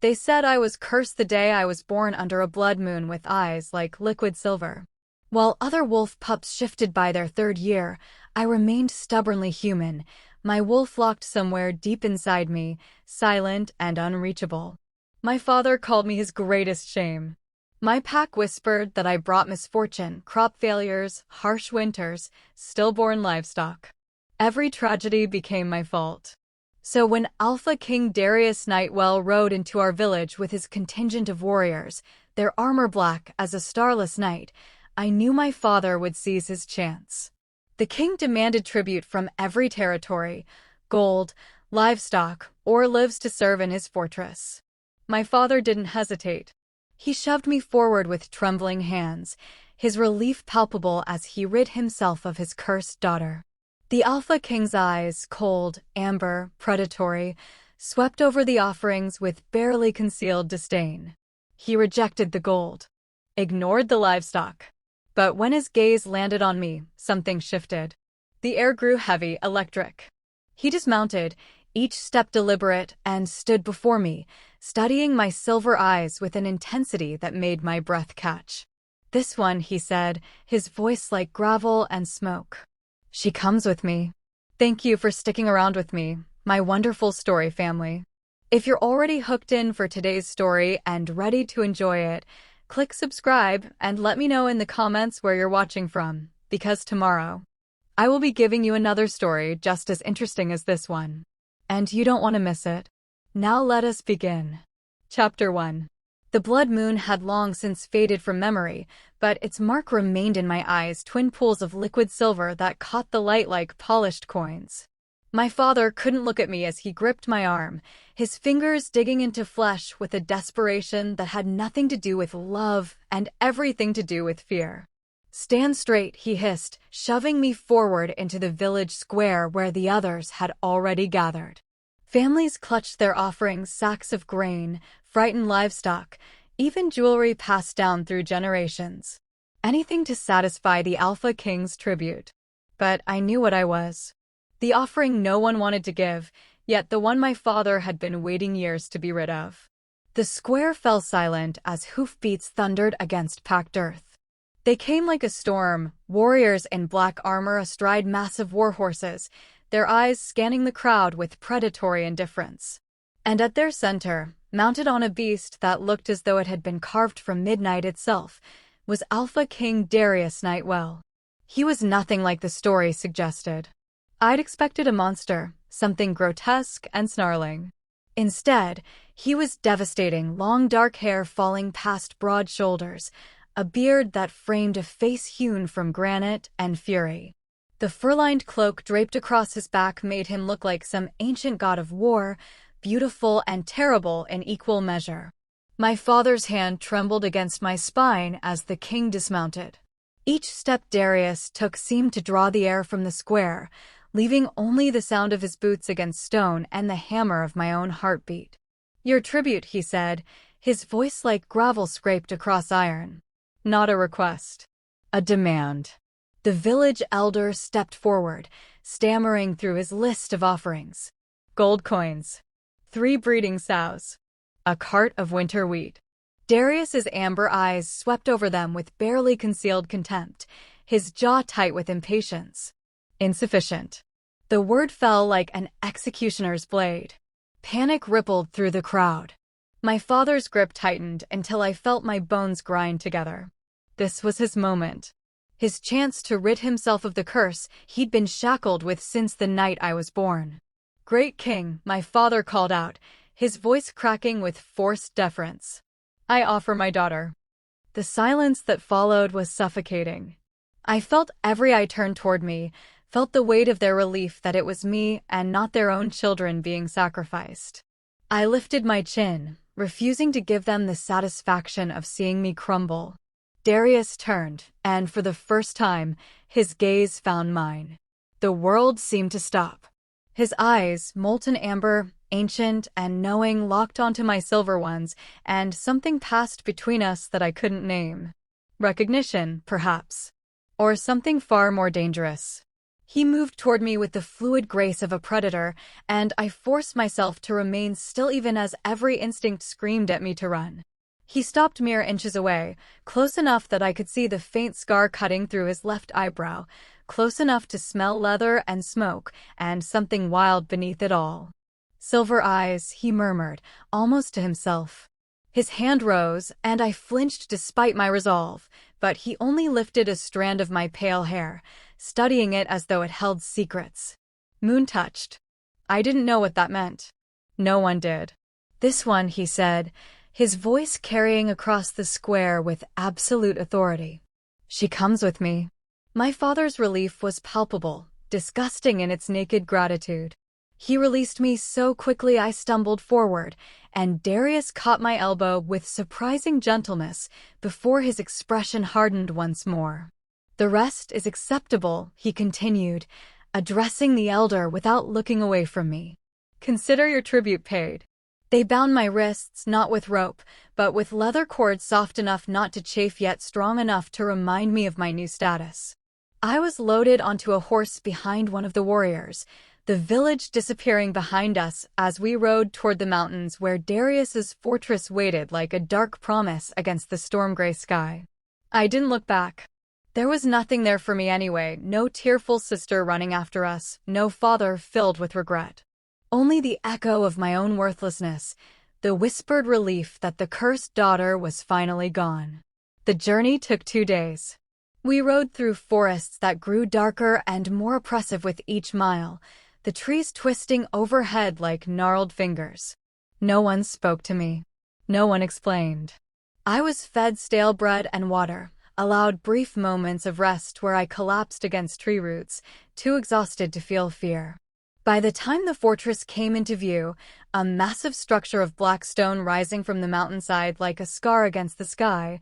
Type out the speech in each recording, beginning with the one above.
They said I was cursed the day I was born under a blood moon with eyes like liquid silver. While other wolf pups shifted by their third year, I remained stubbornly human, my wolf locked somewhere deep inside me, silent and unreachable. My father called me his greatest shame. My pack whispered that I brought misfortune, crop failures, harsh winters, stillborn livestock. Every tragedy became my fault. So when Alpha King Darius Nightwell rode into our village with his contingent of warriors, their armor black as a starless night, I knew my father would seize his chance. The king demanded tribute from every territory, gold, livestock, or lives to serve in his fortress. My father didn't hesitate. He shoved me forward with trembling hands, his relief palpable as he rid himself of his cursed daughter. The Alpha King's eyes, cold, amber, predatory, swept over the offerings with barely concealed disdain. He rejected the gold, ignored the livestock. But when his gaze landed on me, something shifted. The air grew heavy, electric. He dismounted, each step deliberate, and stood before me, studying my silver eyes with an intensity that made my breath catch. "This one," he said, his voice like gravel and smoke. "She comes with me. Thank you for sticking around with me, my wonderful story family. If you're already hooked in for today's story and ready to enjoy it, click subscribe and let me know in the comments where you're watching from, because tomorrow, I will be giving you another story just as interesting as this one. And you don't want to miss it. Now let us begin. Chapter 1. The blood moon had long since faded from memory, but its mark remained in my eyes, twin pools of liquid silver that caught the light like polished coins. My father couldn't look at me as he gripped my arm, his fingers digging into flesh with a desperation that had nothing to do with love and everything to do with fear. "Stand straight," he hissed, shoving me forward into the village square where the others had already gathered. Families clutched their offerings, sacks of grain, frightened livestock, even jewelry passed down through generations. Anything to satisfy the Alpha King's tribute. But I knew what I was. The offering no one wanted to give, yet the one my father had been waiting years to be rid of. The square fell silent as hoofbeats thundered against packed earth. They came like a storm, warriors in black armor astride massive war horses, their eyes scanning the crowd with predatory indifference. And at their center, mounted on a beast that looked as though it had been carved from midnight itself, was Alpha King Darius Nightwell. He was nothing like the story suggested. I'd expected a monster, something grotesque and snarling. Instead, he was devastating, long dark hair falling past broad shoulders, a beard that framed a face hewn from granite and fury. The fur-lined cloak draped across his back made him look like some ancient god of war, beautiful and terrible in equal measure. My father's hand trembled against my spine as the king dismounted. Each step Darius took seemed to draw the air from the square, leaving only the sound of his boots against stone and the hammer of my own heartbeat. "Your tribute," he said, his voice like gravel scraped across iron. "Not a request. A demand." The village elder stepped forward, stammering through his list of offerings. Gold coins. 3 breeding sows. A cart of winter wheat. Darius's amber eyes swept over them with barely concealed contempt, his jaw tight with impatience. Insufficient. The word fell like an executioner's blade. Panic rippled through the crowd. My father's grip tightened until I felt my bones grind together. This was his moment. His chance to rid himself of the curse he'd been shackled with since the night I was born. "Great king," my father called out, his voice cracking with forced deference. "I offer my daughter." The silence that followed was suffocating. I felt every eye turn toward me, felt the weight of their relief that it was me and not their own children being sacrificed. I lifted my chin, refusing to give them the satisfaction of seeing me crumble. Darius turned, and for the first time, his gaze found mine. The world seemed to stop. His eyes, molten amber, ancient and knowing, locked onto my silver ones, and something passed between us that I couldn't name. Recognition, perhaps. Or something far more dangerous. He moved toward me with the fluid grace of a predator, and I forced myself to remain still even as every instinct screamed at me to run. He stopped mere inches away, close enough that I could see the faint scar cutting through his left eyebrow, close enough to smell leather and smoke, and something wild beneath it all. "Silver eyes," he murmured, almost to himself. His hand rose, and I flinched despite my resolve, but he only lifted a strand of my pale hair, studying it as though it held secrets. Moon touched. I didn't know what that meant. No one did. "This one," he said, his voice carrying across the square with absolute authority. "She comes with me." My father's relief was palpable, disgusting in its naked gratitude. He released me so quickly I stumbled forward, and Darius caught my elbow with surprising gentleness before his expression hardened once more. "The rest is acceptable," he continued, addressing the elder without looking away from me. "Consider your tribute paid." They bound my wrists not with rope, but with leather cords soft enough not to chafe yet strong enough to remind me of my new status. I was loaded onto a horse behind one of the warriors, the village disappearing behind us as we rode toward the mountains where Darius's fortress waited like a dark promise against the storm-gray sky. I didn't look back. There was nothing there for me anyway, no tearful sister running after us, no father filled with regret. Only the echo of my own worthlessness, the whispered relief that the cursed daughter was finally gone. The journey took 2 days. We rode through forests that grew darker and more oppressive with each mile, the trees twisting overhead like gnarled fingers. No one spoke to me. No one explained. I was fed stale bread and water, allowed brief moments of rest where I collapsed against tree roots, too exhausted to feel fear. By the time the fortress came into view, a massive structure of black stone rising from the mountainside like a scar against the sky,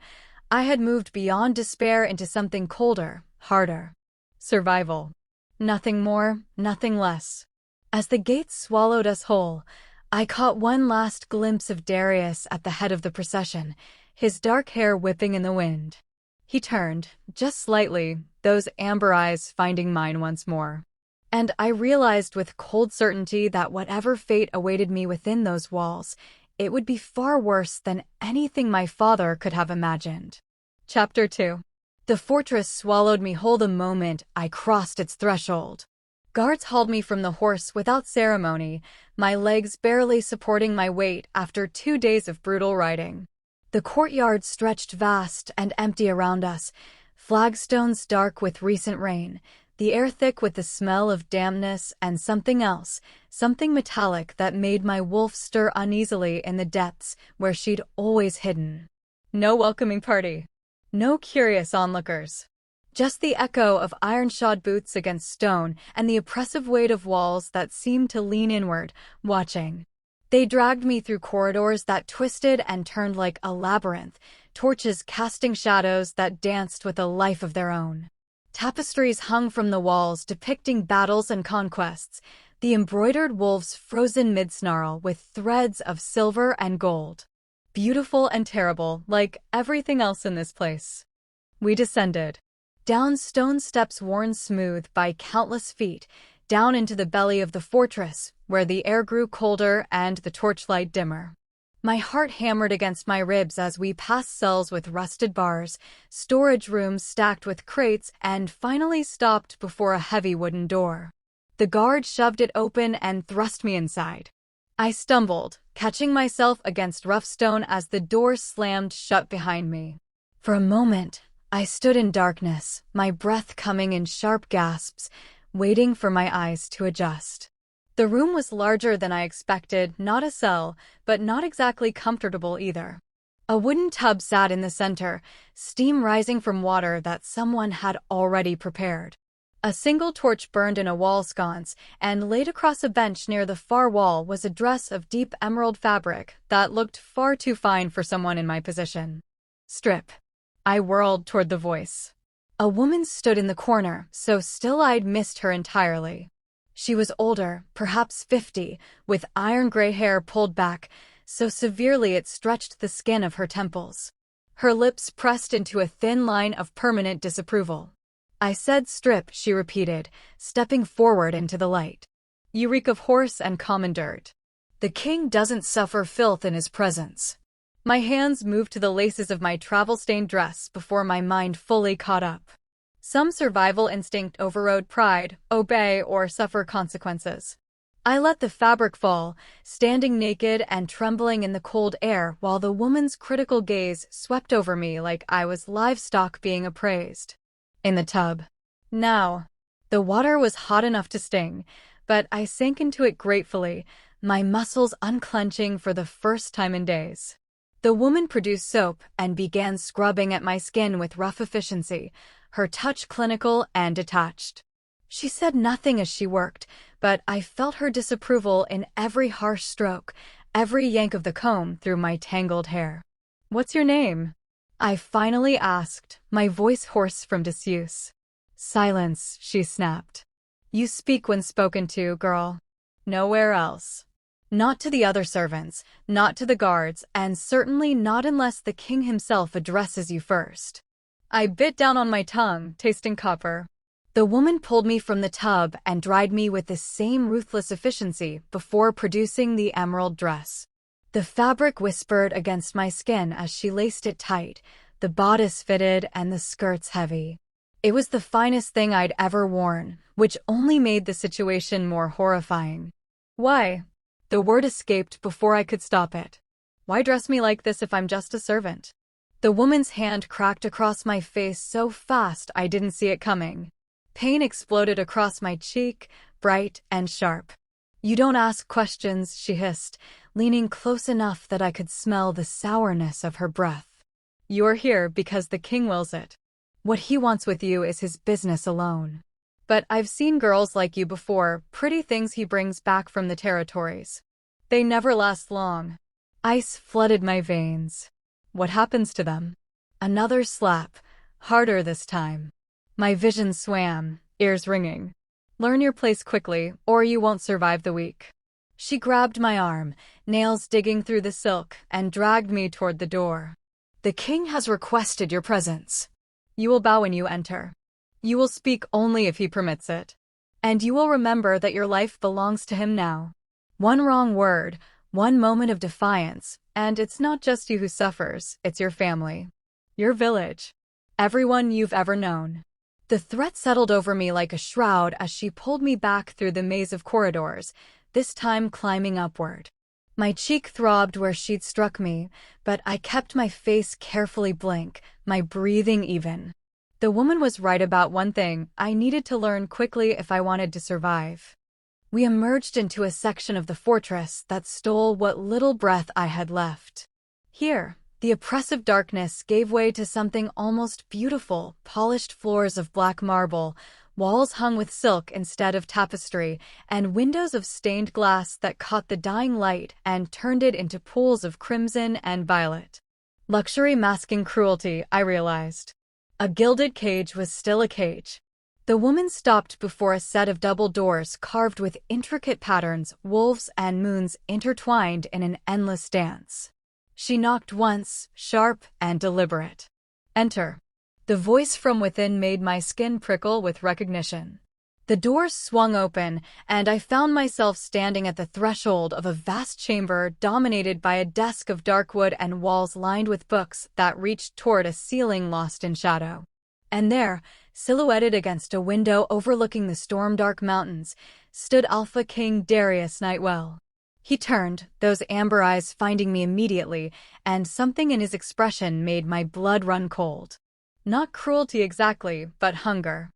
I had moved beyond despair into something colder, harder. Survival. Nothing more, nothing less. As the gates swallowed us whole, I caught one last glimpse of Darius at the head of the procession, his dark hair whipping in the wind. He turned, just slightly, those amber eyes finding mine once more. And I realized with cold certainty that whatever fate awaited me within those walls, it would be far worse than anything my father could have imagined. Chapter 2. The fortress swallowed me whole the moment I crossed its threshold. Guards hauled me from the horse without ceremony, my legs barely supporting my weight after 2 days of brutal riding. The courtyard stretched vast and empty around us, flagstones dark with recent rain, the air thick with the smell of dampness and something else, something metallic that made my wolf stir uneasily in the depths where she'd always hidden. No welcoming party. No curious onlookers. Just the echo of iron-shod boots against stone and the oppressive weight of walls that seemed to lean inward, watching. They dragged me through corridors that twisted and turned like a labyrinth, torches casting shadows that danced with a life of their own. Tapestries hung from the walls depicting battles and conquests, the embroidered wolves frozen mid-snarl with threads of silver and gold. Beautiful and terrible, like everything else in this place. We descended. Down stone steps worn smooth by countless feet, down into the belly of the fortress, where the air grew colder and the torchlight dimmer. My heart hammered against my ribs as we passed cells with rusted bars, storage rooms stacked with crates, and finally stopped before a heavy wooden door. The guard shoved it open and thrust me inside. I stumbled, catching myself against rough stone as the door slammed shut behind me. For a moment, I stood in darkness, my breath coming in sharp gasps, waiting for my eyes to adjust. The room was larger than I expected, not a cell, but not exactly comfortable either. A wooden tub sat in the center, steam rising from water that someone had already prepared. A single torch burned in a wall sconce, and laid across a bench near the far wall was a dress of deep emerald fabric that looked far too fine for someone in my position. "Strip." I whirled toward the voice. A woman stood in the corner, so still I'd missed her entirely. She was older, perhaps 50, with iron-gray hair pulled back, so severely it stretched the skin of her temples. Her lips pressed into a thin line of permanent disapproval. I said strip, she repeated, stepping forward into the light. You reek of horse and common dirt. The king doesn't suffer filth in his presence. My hands moved to the laces of my travel-stained dress before my mind fully caught up. Some survival instinct overrode pride, obey or suffer consequences. I let the fabric fall, standing naked and trembling in the cold air while the woman's critical gaze swept over me like I was livestock being appraised. In the tub. Now. The water was hot enough to sting, but I sank into it gratefully, my muscles unclenching for the first time in days. The woman produced soap and began scrubbing at my skin with rough efficiency, her touch clinical and detached. She said nothing as she worked, but I felt her disapproval in every harsh stroke, every yank of the comb through my tangled hair. What's your name? I finally asked, my voice hoarse from disuse. Silence, she snapped. You speak when spoken to, girl. Nowhere else. Not to the other servants, not to the guards, and certainly not unless the king himself addresses you first. I bit down on my tongue, tasting copper. The woman pulled me from the tub and dried me with the same ruthless efficiency before producing the emerald dress. The fabric whispered against my skin as she laced it tight, the bodice fitted and the skirts heavy. It was the finest thing I'd ever worn, which only made the situation more horrifying. Why? The word escaped before I could stop it. Why dress me like this if I'm just a servant? The woman's hand cracked across my face so fast I didn't see it coming. Pain exploded across my cheek, bright and sharp. You don't ask questions, she hissed, leaning close enough that I could smell the sourness of her breath. You're here because the king wills it. What he wants with you is his business alone. But I've seen girls like you before, pretty things he brings back from the territories. They never last long. Ice flooded my veins. What happens to them? Another slap, harder this time. My vision swam, ears ringing. Learn your place quickly, or you won't survive the week. She grabbed my arm, nails digging through the silk, and dragged me toward the door. The king has requested your presence. You will bow when you enter. You will speak only if he permits it. And you will remember that your life belongs to him now. One wrong word, one moment of defiance, and it's not just you who suffers, it's your family. Your village. Everyone you've ever known. The threat settled over me like a shroud as she pulled me back through the maze of corridors, this time climbing upward. My cheek throbbed where she'd struck me, but I kept my face carefully blank, my breathing even. The woman was right about one thing: I needed to learn quickly if I wanted to survive. We emerged into a section of the fortress that stole what little breath I had left. Here, the oppressive darkness gave way to something almost beautiful: polished floors of black marble, walls hung with silk instead of tapestry, and windows of stained glass that caught the dying light and turned it into pools of crimson and violet. Luxury masking cruelty, I realized. A gilded cage was still a cage. The woman stopped before a set of double doors carved with intricate patterns, wolves and moons intertwined in an endless dance. She knocked once, sharp and deliberate. Enter. The voice from within made my skin prickle with recognition. The doors swung open, and I found myself standing at the threshold of a vast chamber dominated by a desk of dark wood and walls lined with books that reached toward a ceiling lost in shadow. And there, silhouetted against a window overlooking the storm-dark mountains, stood Alpha King Darius Nightwell. He turned, those amber eyes finding me immediately, and something in his expression made my blood run cold. Not cruelty exactly, but hunger.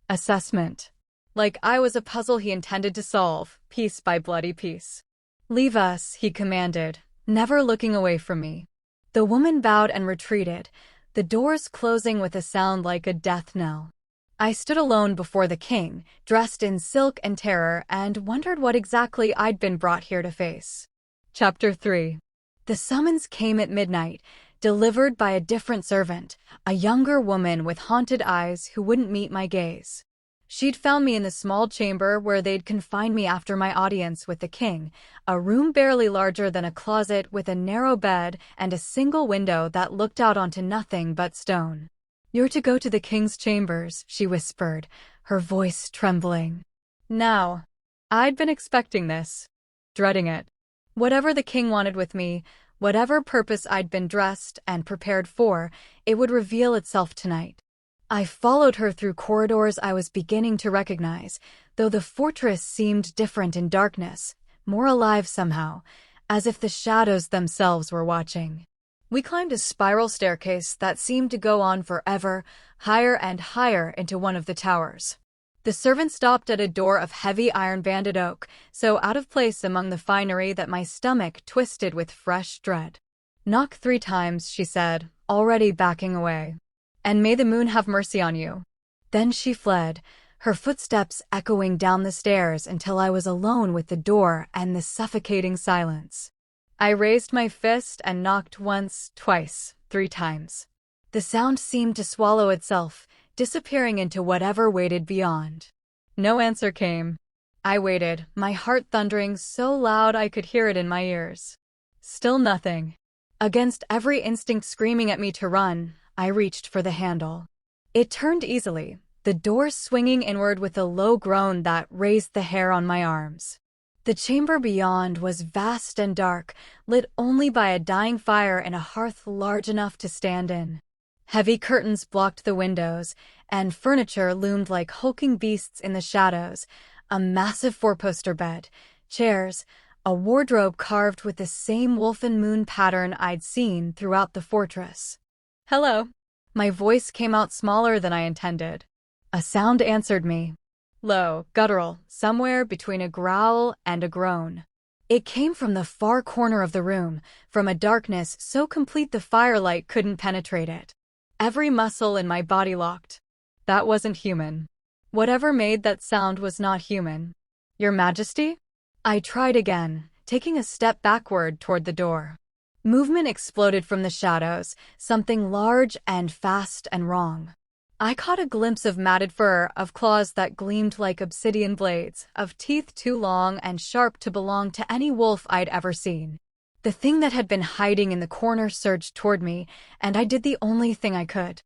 Assessment. Like I was a puzzle he intended to solve, piece by bloody piece. Leave us, he commanded, never looking away from me. The woman bowed and retreated, the doors closing with a sound like a death knell. I stood alone before the king, dressed in silk and terror, and wondered what exactly I'd been brought here to face. Chapter 3. The summons came at midnight, delivered by a different servant, a younger woman with haunted eyes who wouldn't meet my gaze. She'd found me in the small chamber where they'd confined me after my audience with the king, a room barely larger than a closet with a narrow bed and a single window that looked out onto nothing but stone. You're to go to the king's chambers, she whispered, her voice trembling. Now, I'd been expecting this, dreading it. Whatever the king wanted with me, whatever purpose I'd been dressed and prepared for, it would reveal itself tonight. I followed her through corridors I was beginning to recognize, though the fortress seemed different in darkness, more alive somehow, as if the shadows themselves were watching. We climbed a spiral staircase that seemed to go on forever, higher and higher into one of the towers. The servant stopped at a door of heavy iron-banded oak, so out of place among the finery that my stomach twisted with fresh dread. Knock 3 times, she said, already backing away. And may the moon have mercy on you. Then she fled, her footsteps echoing down the stairs until I was alone with the door and the suffocating silence. I raised my fist and knocked once, twice, 3 times. The sound seemed to swallow itself, disappearing into whatever waited beyond. No answer came. I waited, my heart thundering so loud I could hear it in my ears. Still nothing. Against every instinct screaming at me to run, I reached for the handle. It turned easily, the door swinging inward with a low groan that raised the hair on my arms. The chamber beyond was vast and dark, lit only by a dying fire in a hearth large enough to stand in. Heavy curtains blocked the windows, and furniture loomed like hulking beasts in the shadows, a massive 4-poster bed, chairs, a wardrobe carved with the same wolf and moon pattern I'd seen throughout the fortress. Hello. My voice came out smaller than I intended. A sound answered me. Low, guttural, somewhere between a growl and a groan. It came from the far corner of the room, from a darkness so complete the firelight couldn't penetrate it. Every muscle in my body locked. That wasn't human. Whatever made that sound was not human. Your Majesty? I tried again, taking a step backward toward the door. Movement exploded from the shadows, something large and fast and wrong. I caught a glimpse of matted fur, of claws that gleamed like obsidian blades, of teeth too long and sharp to belong to any wolf I'd ever seen. The thing that had been hiding in the corner surged toward me, and I did the only thing I could.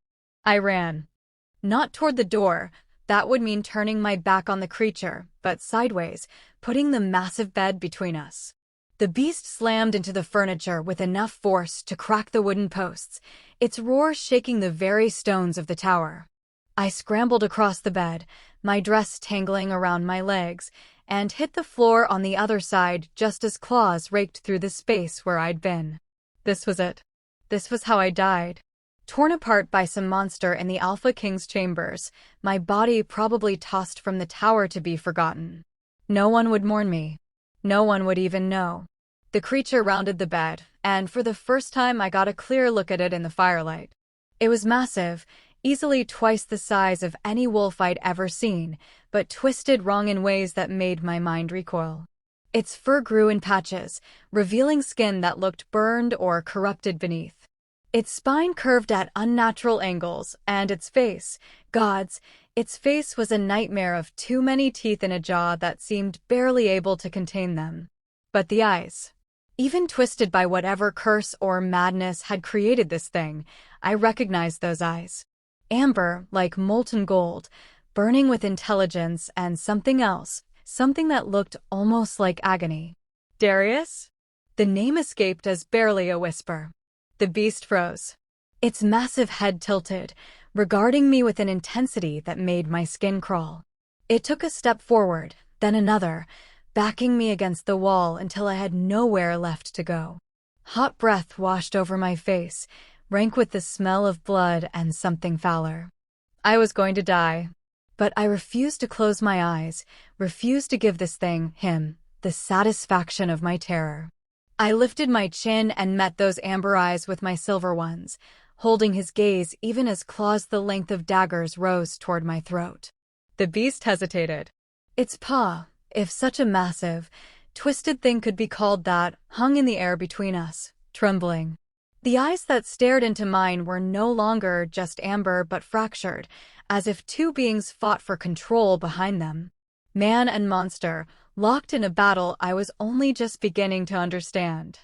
I ran. Not toward the door, that would mean turning my back on the creature, but sideways, putting the massive bed between us. The beast slammed into the furniture with enough force to crack the wooden posts, its roar shaking the very stones of the tower. I scrambled across the bed, my dress tangling around my legs, and hit the floor on the other side just as claws raked through the space where I'd been. This was it. This was how I died. Torn apart by some monster in the Alpha King's chambers, my body probably tossed from the tower to be forgotten. No one would mourn me. No one would even know. The creature rounded the bed, and for the first time I got a clear look at it in the firelight. It was massive, easily twice the size of any wolf I'd ever seen, but twisted wrong in ways that made my mind recoil. Its fur grew in patches, revealing skin that looked burned or corrupted beneath. Its spine curved at unnatural angles, and its face, gods, its face was a nightmare of too many teeth in a jaw that seemed barely able to contain them. But the eyes. Even twisted by whatever curse or madness had created this thing, I recognized those eyes. Amber, like molten gold, burning with intelligence and something else, something that looked almost like agony. Darius? The name escaped as barely a whisper. The beast froze. Its massive head tilted, regarding me with an intensity that made my skin crawl. It took a step forward, then another, backing me against the wall until I had nowhere left to go. Hot breath washed over my face, rank with the smell of blood and something fouler. I was going to die. But I refused to close my eyes, refused to give this thing, him, the satisfaction of my terror. I lifted my chin and met those amber eyes with my silver ones, holding his gaze even as claws the length of daggers rose toward my throat. The beast hesitated. Its paw, if such a massive, twisted thing could be called that, hung in the air between us, trembling. The eyes that stared into mine were no longer just amber but fractured, as if two beings fought for control behind them. Man and monster, locked in a battle I was only just beginning to understand.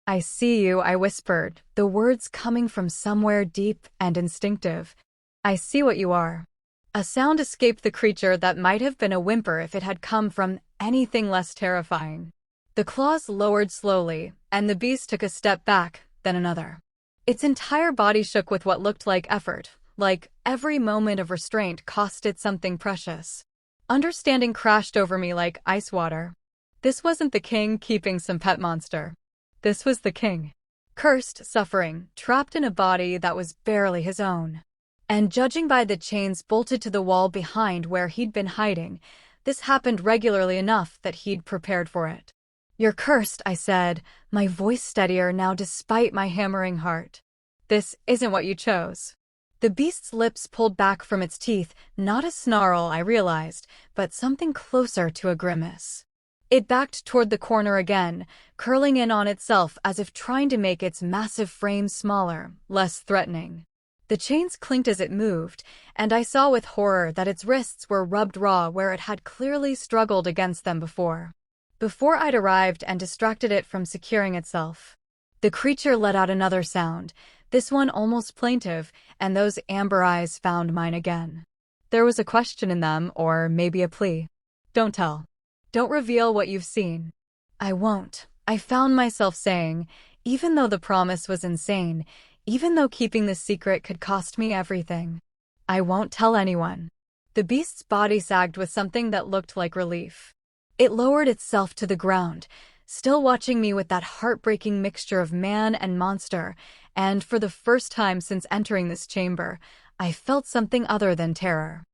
I see you, I whispered, the words coming from somewhere deep and instinctive. I see what you are. A sound escaped the creature that might have been a whimper if it had come from anything less terrifying. The claws lowered slowly, and the beast took a step back, then another. Its entire body shook with what looked like effort, like every moment of restraint cost it something precious. Understanding crashed over me like ice water. This wasn't the king keeping some pet monster. This was the king. Cursed, suffering, trapped in a body that was barely his own. And judging by the chains bolted to the wall behind where he'd been hiding, this happened regularly enough that he'd prepared for it. "You're cursed," I said, my voice steadier now despite my hammering heart. "This isn't what you chose." The beast's lips pulled back from its teeth, not a snarl, I realized, but something closer to a grimace. It backed toward the corner again, curling in on itself as if trying to make its massive frame smaller, less threatening. The chains clinked as it moved, and I saw with horror that its wrists were rubbed raw where it had clearly struggled against them before. Before I'd arrived and distracted it from securing itself. The creature let out another sound, this one almost plaintive, and those amber eyes found mine again. There was a question in them, or maybe a plea. "Don't tell. Don't reveal what you've seen." "I won't," I found myself saying, even though the promise was insane, even though keeping the secret could cost me everything. "I won't tell anyone." The beast's body sagged with something that looked like relief. It lowered itself to the ground, still watching me with that heartbreaking mixture of man and monster, and for the first time since entering this chamber, I felt something other than terror.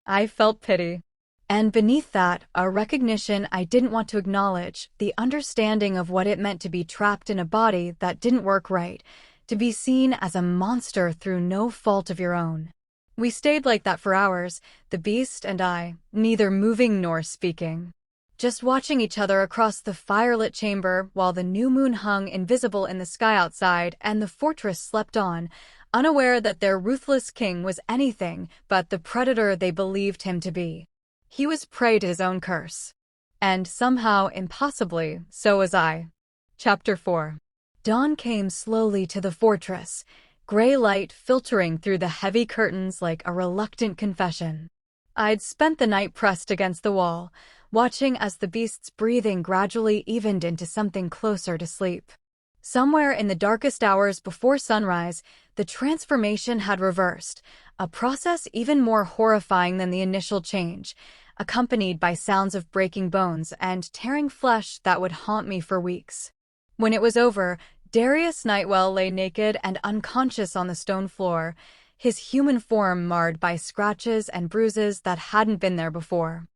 I felt pity. And beneath that, a recognition I didn't want to acknowledge, the understanding of what it meant to be trapped in a body that didn't work right, to be seen as a monster through no fault of your own. We stayed like that for hours, the beast and I, neither moving nor speaking. Just watching each other across the firelit chamber while the new moon hung invisible in the sky outside and the fortress slept on, unaware that their ruthless king was anything but the predator they believed him to be. He was prey to his own curse. And somehow, impossibly, so was I. Chapter 4. Dawn came slowly to the fortress, gray light filtering through the heavy curtains like a reluctant confession. I'd spent the night pressed against the wall, watching as the beast's breathing gradually evened into something closer to sleep. Somewhere in the darkest hours before sunrise, the transformation had reversed, a process even more horrifying than the initial change, accompanied by sounds of breaking bones and tearing flesh that would haunt me for weeks. When it was over, Darius Nightwell lay naked and unconscious on the stone floor, his human form marred by scratches and bruises that hadn't been there before.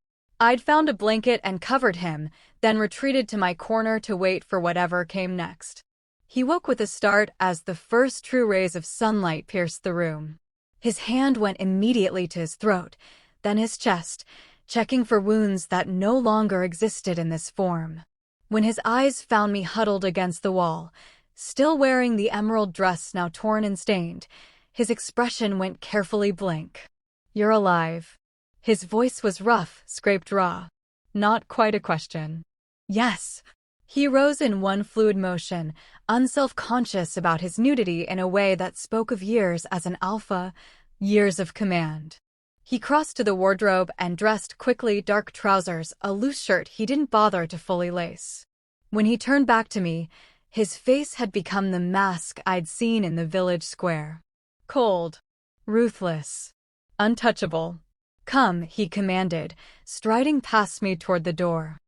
I'd found a blanket and covered him, then retreated to my corner to wait for whatever came next. He woke with a start as the first true rays of sunlight pierced the room. His hand went immediately to his throat, then his chest, checking for wounds that no longer existed in this form. When his eyes found me huddled against the wall, still wearing the emerald dress now torn and stained, his expression went carefully blank. "You're alive." His voice was rough, scraped raw. Not quite a question. "Yes." He rose in one fluid motion, unself-conscious about his nudity in a way that spoke of years as an alpha, years of command. He crossed to the wardrobe and dressed quickly, dark trousers, a loose shirt he didn't bother to fully lace. When he turned back to me, his face had become the mask I'd seen in the village square. Cold. Ruthless. Untouchable. "Come," he commanded, striding past me toward the door.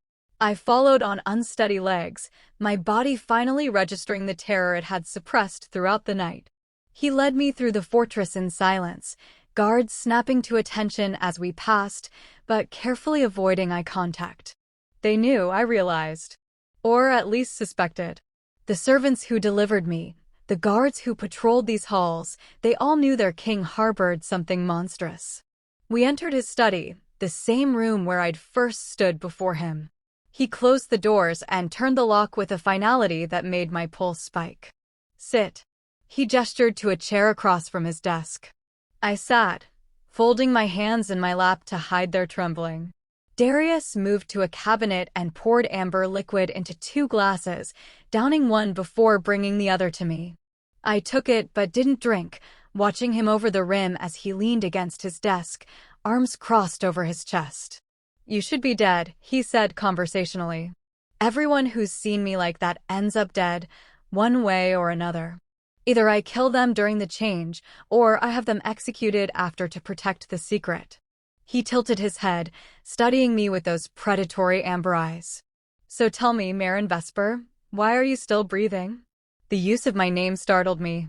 I followed on unsteady legs, my body finally registering the terror it had suppressed throughout the night. He led me through the fortress in silence, guards snapping to attention as we passed, but carefully avoiding eye contact. They knew, I realized. Or at least suspected. The servants who delivered me, the guards who patrolled these halls, they all knew their king harbored something monstrous. We entered his study, the same room where I'd first stood before him. He closed the doors and turned the lock with a finality that made my pulse spike. "Sit." He gestured to a chair across from his desk. I sat, folding my hands in my lap to hide their trembling. Darius moved to a cabinet and poured amber liquid into 2 glasses, downing one before bringing the other to me. I took it but didn't drink, watching him over the rim as he leaned against his desk, arms crossed over his chest. "You should be dead," he said conversationally. "Everyone who's seen me like that ends up dead, one way or another. Either I kill them during the change, or I have them executed after to protect the secret." He tilted his head, studying me with those predatory amber eyes. "So tell me, Marin Vesper, why are you still breathing?" The use of my name startled me.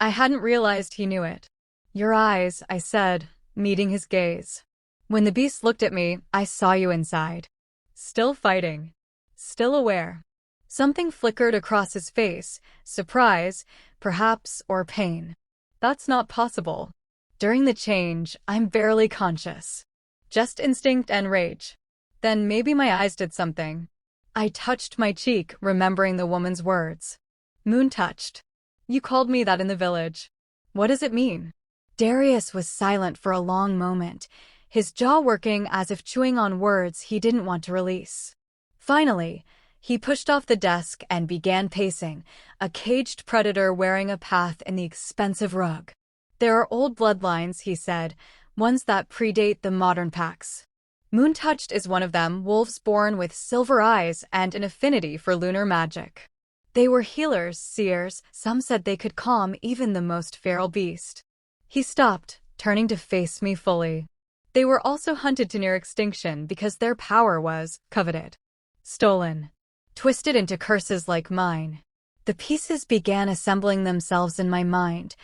I hadn't realized he knew it. "Your eyes," I said, meeting his gaze. "When the beast looked at me, I saw you inside. Still fighting. Still aware." Something flickered across his face, surprise, perhaps, or pain. "That's not possible. During the change, I'm barely conscious. Just instinct and rage." Then maybe my eyes did something. I touched my cheek, remembering the woman's words. "Moon touched. You called me that in the village. What does it mean?" Darius was silent for a long moment, his jaw working as if chewing on words he didn't want to release. Finally, he pushed off the desk and began pacing, a caged predator wearing a path in the expensive rug. "There are old bloodlines," he said, "ones that predate the modern packs. Moon-touched is one of them, wolves born with silver eyes and an affinity for lunar magic. They were healers, seers, some said they could calm even the most feral beast." He stopped, turning to face me fully. "They were also hunted to near extinction because their power was coveted. Stolen. Twisted into curses like mine." The pieces began assembling themselves in my mind,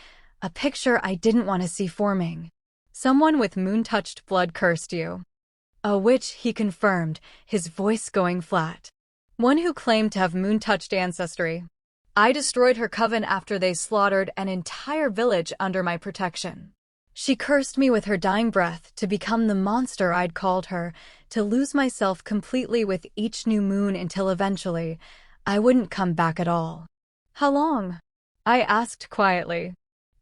a picture I didn't want to see forming. "Someone with moon-touched blood cursed you." "A witch," he confirmed, his voice going flat. "One who claimed to have moon-touched ancestry. I destroyed her coven after they slaughtered an entire village under my protection. She cursed me with her dying breath to become the monster I'd called her, to lose myself completely with each new moon until eventually I wouldn't come back at all." "How long?" I asked quietly.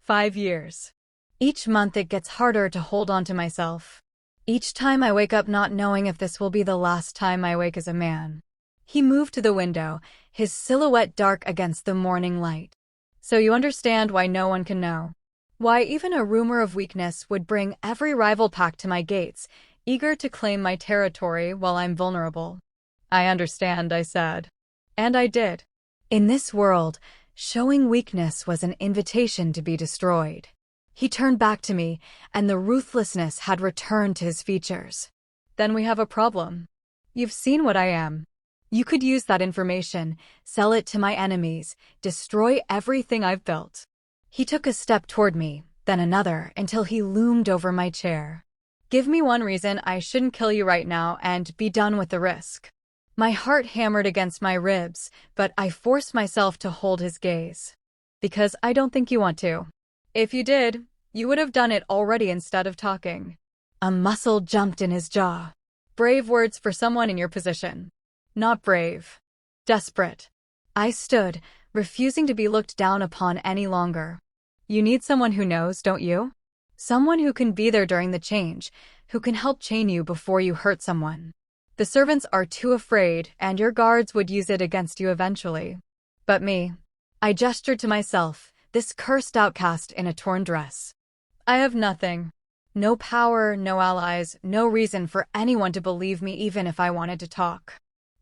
5 years. Each month it gets harder to hold on to myself. Each time I wake up not knowing if this will be the last time I wake as a man." He moved to the window, his silhouette dark against the morning light. "So you understand why no one can know. Why even a rumor of weakness would bring every rival pack to my gates, eager to claim my territory while I'm vulnerable." "I understand," I said. And I did. In this world, showing weakness was an invitation to be destroyed. He turned back to me, and the ruthlessness had returned to his features. "Then we have a problem. You've seen what I am. You could use that information, sell it to my enemies, destroy everything I've built." He took a step toward me, then another, until he loomed over my chair. "Give me one reason I shouldn't kill you right now and be done with the risk." My heart hammered against my ribs, but I forced myself to hold his gaze. "Because I don't think you want to. If you did, you would have done it already instead of talking." A muscle jumped in his jaw. "Brave words for someone in your position." "Not brave. Desperate." I stood, refusing to be looked down upon any longer. "You need someone who knows, don't you? Someone who can be there during the change, who can help chain you before you hurt someone. The servants are too afraid, and your guards would use it against you eventually. But me." I gestured to myself, this cursed outcast in a torn dress. "I have nothing. No power, no allies, no reason for anyone to believe me even if I wanted to talk.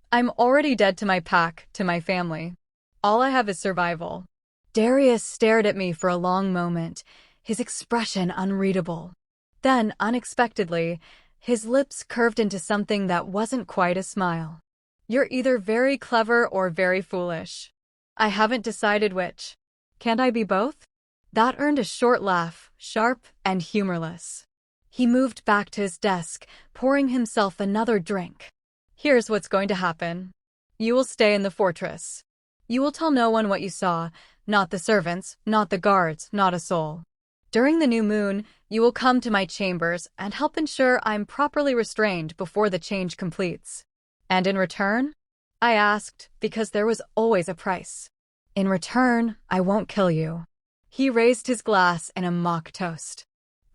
I'm already dead to my pack, to my family. All I have is survival." Darius stared at me for a long moment, his expression unreadable. Then, unexpectedly, his lips curved into something that wasn't quite a smile. "You're either very clever or very foolish. I haven't decided which. Can't I be both?" That earned a short laugh, sharp and humorless. He moved back to his desk, pouring himself another drink. "Here's what's going to happen. You will stay in the fortress. You will tell no one what you saw, not the servants, not the guards, not a soul. During the new moon, you will come to my chambers and help ensure I'm properly restrained before the change completes." "And in return?" I asked, because there was always a price. "In return, I won't kill you." He raised his glass in a mock toast.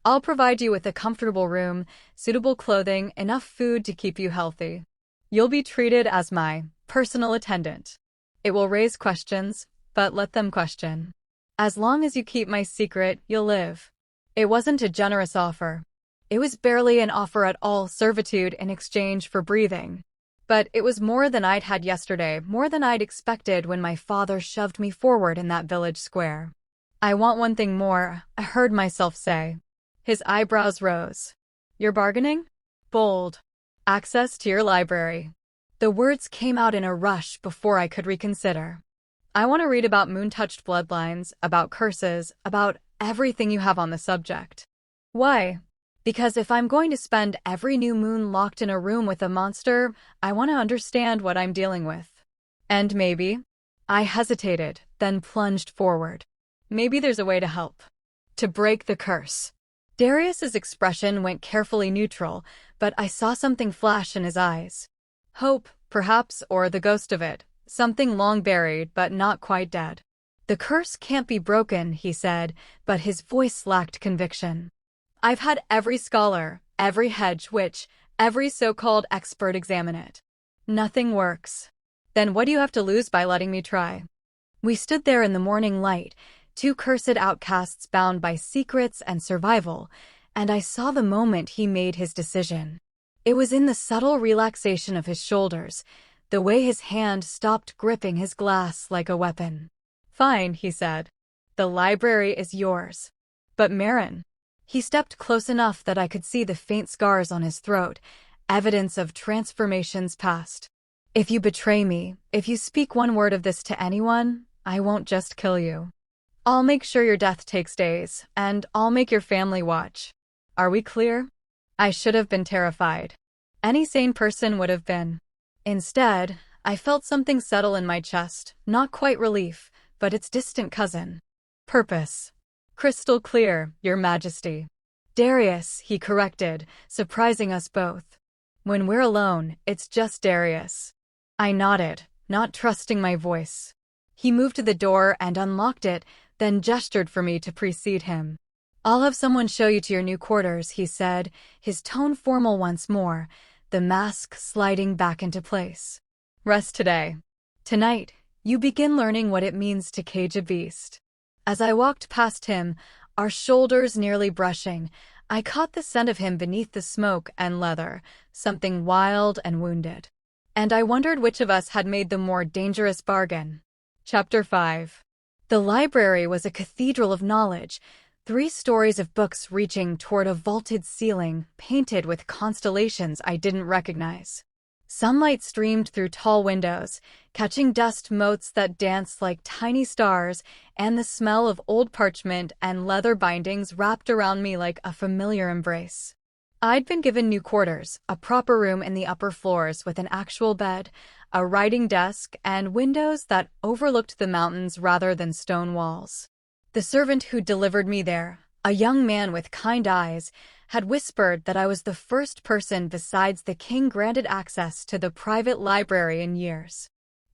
"I'll provide you with a comfortable room, suitable clothing, enough food to keep you healthy. You'll be treated as my personal attendant. It will raise questions, but let them question." As long as you keep my secret, you'll live. It wasn't a generous offer. It was barely an offer at all, servitude in exchange for breathing. But it was more than I'd had yesterday, more than I'd expected when my father shoved me forward in that village square. I want one thing more, I heard myself say. His eyebrows rose. You're bargaining? Bold. Access to your library. The words came out in a rush before I could reconsider. I want to read about moon-touched bloodlines, about curses, about everything you have on the subject. Why? Because if I'm going to spend every new moon locked in a room with a monster, I want to understand what I'm dealing with. And maybe. I hesitated, then plunged forward. Maybe there's a way to help. To break the curse. Darius's expression went carefully neutral, but I saw something flash in his eyes. Hope, perhaps, or the ghost of it. Something long buried, but not quite dead. The curse can't be broken, he said, but his voice lacked conviction. I've had every scholar, every hedge witch, every so-called expert examine it. Nothing works. Then what do you have to lose by letting me try? We stood there in the morning light, two cursed outcasts bound by secrets and survival, and I saw the moment he made his decision. It was in the subtle relaxation of his shoulders, the way his hand stopped gripping his glass like a weapon. Fine, he said. The library is yours. But Marin. He stepped close enough that I could see the faint scars on his throat, evidence of transformations past. If you betray me, if you speak one word of this to anyone, I won't just kill you. I'll make sure your death takes days, and I'll make your family watch. Are we clear? I should have been terrified. Any sane person would have been. Instead, I felt something settle in my chest, not quite relief, but its distant cousin. Purpose. Crystal clear, Your Majesty. Darius, he corrected, surprising us both. When we're alone, it's just Darius. I nodded, not trusting my voice. He moved to the door and unlocked it, then gestured for me to precede him. I'll have someone show you to your new quarters, he said, his tone formal once more, the mask sliding back into place. Rest today. Tonight, you begin learning what it means to cage a beast. As I walked past him, our shoulders nearly brushing, I caught the scent of him beneath the smoke and leather, something wild and wounded. And I wondered which of us had made the more dangerous bargain. Chapter 5. The library was a cathedral of knowledge, 3 stories of books reaching toward a vaulted ceiling, painted with constellations I didn't recognize. Sunlight streamed through tall windows, catching dust motes that danced like tiny stars, and the smell of old parchment and leather bindings wrapped around me like a familiar embrace. I'd been given new quarters, a proper room in the upper floors with an actual bed, a writing desk, and windows that overlooked the mountains rather than stone walls. The servant who delivered me there, a young man with kind eyes, had whispered that I was the first person besides the king granted access to the private library in years.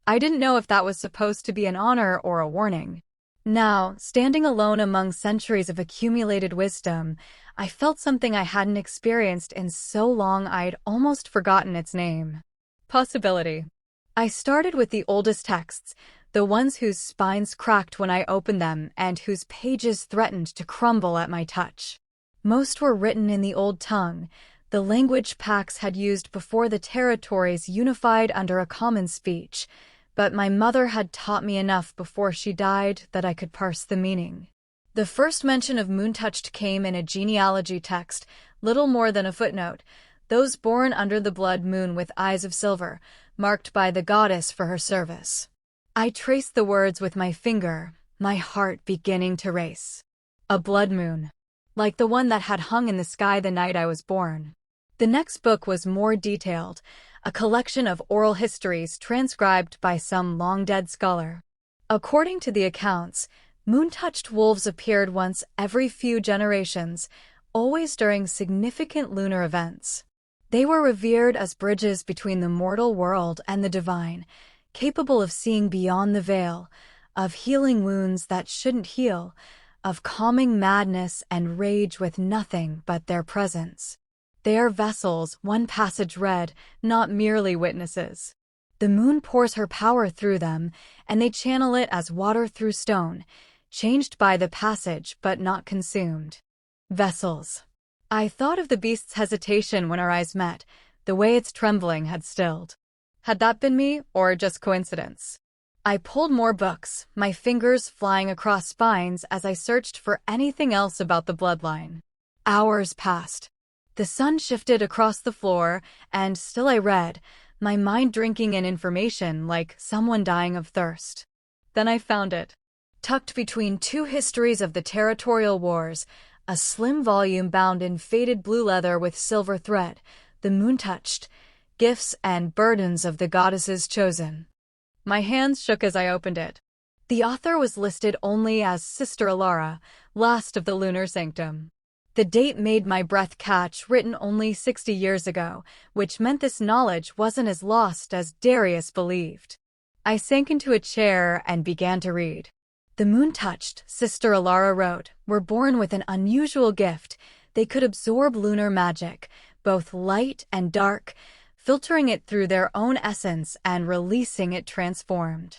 I didn't know if that was supposed to be an honor or a warning. Now, standing alone among centuries of accumulated wisdom, I felt something I hadn't experienced in so long I'd almost forgotten its name. Possibility. I started with the oldest texts, the ones whose spines cracked when I opened them and whose pages threatened to crumble at my touch. Most were written in the old tongue, the language Pax had used before the territories unified under a common speech, but my mother had taught me enough before she died that I could parse the meaning. The first mention of Moontouched came in a genealogy text, little more than a footnote, those born under the blood moon with eyes of silver, marked by the goddess for her service. I traced the words with my finger, my heart beginning to race. A blood moon. Like the one that had hung in the sky the night I was born. The next book was more detailed, a collection of oral histories transcribed by some long-dead scholar. According to the accounts, moon-touched wolves appeared once every few generations, always during significant lunar events. They were revered as bridges between the mortal world and the divine, capable of seeing beyond the veil, of healing wounds that shouldn't heal, of calming madness and rage with nothing but their presence. They are vessels, one passage read, not merely witnesses. The moon pours her power through them, and they channel it as water through stone, changed by the passage but not consumed. Vessels. I thought of the beast's hesitation when our eyes met, the way its trembling had stilled. Had that been me, or just coincidence? I pulled more books, my fingers flying across spines as I searched for anything else about the bloodline. Hours passed. The sun shifted across the floor, and still I read, my mind drinking in information like someone dying of thirst. Then I found it. Tucked between two histories of the territorial wars, a slim volume bound in faded blue leather with silver thread, the moon-touched, gifts and burdens of the goddesses chosen. My hands shook as I opened it. The author was listed only as Sister Alara, last of the lunar sanctum. The date made my breath catch, written only 60 years ago, which meant this knowledge wasn't as lost as Darius believed. I sank into a chair and began to read. The moon-touched, Sister Alara wrote, were born with an unusual gift. They could absorb lunar magic, both light and dark, filtering it through their own essence and releasing it transformed.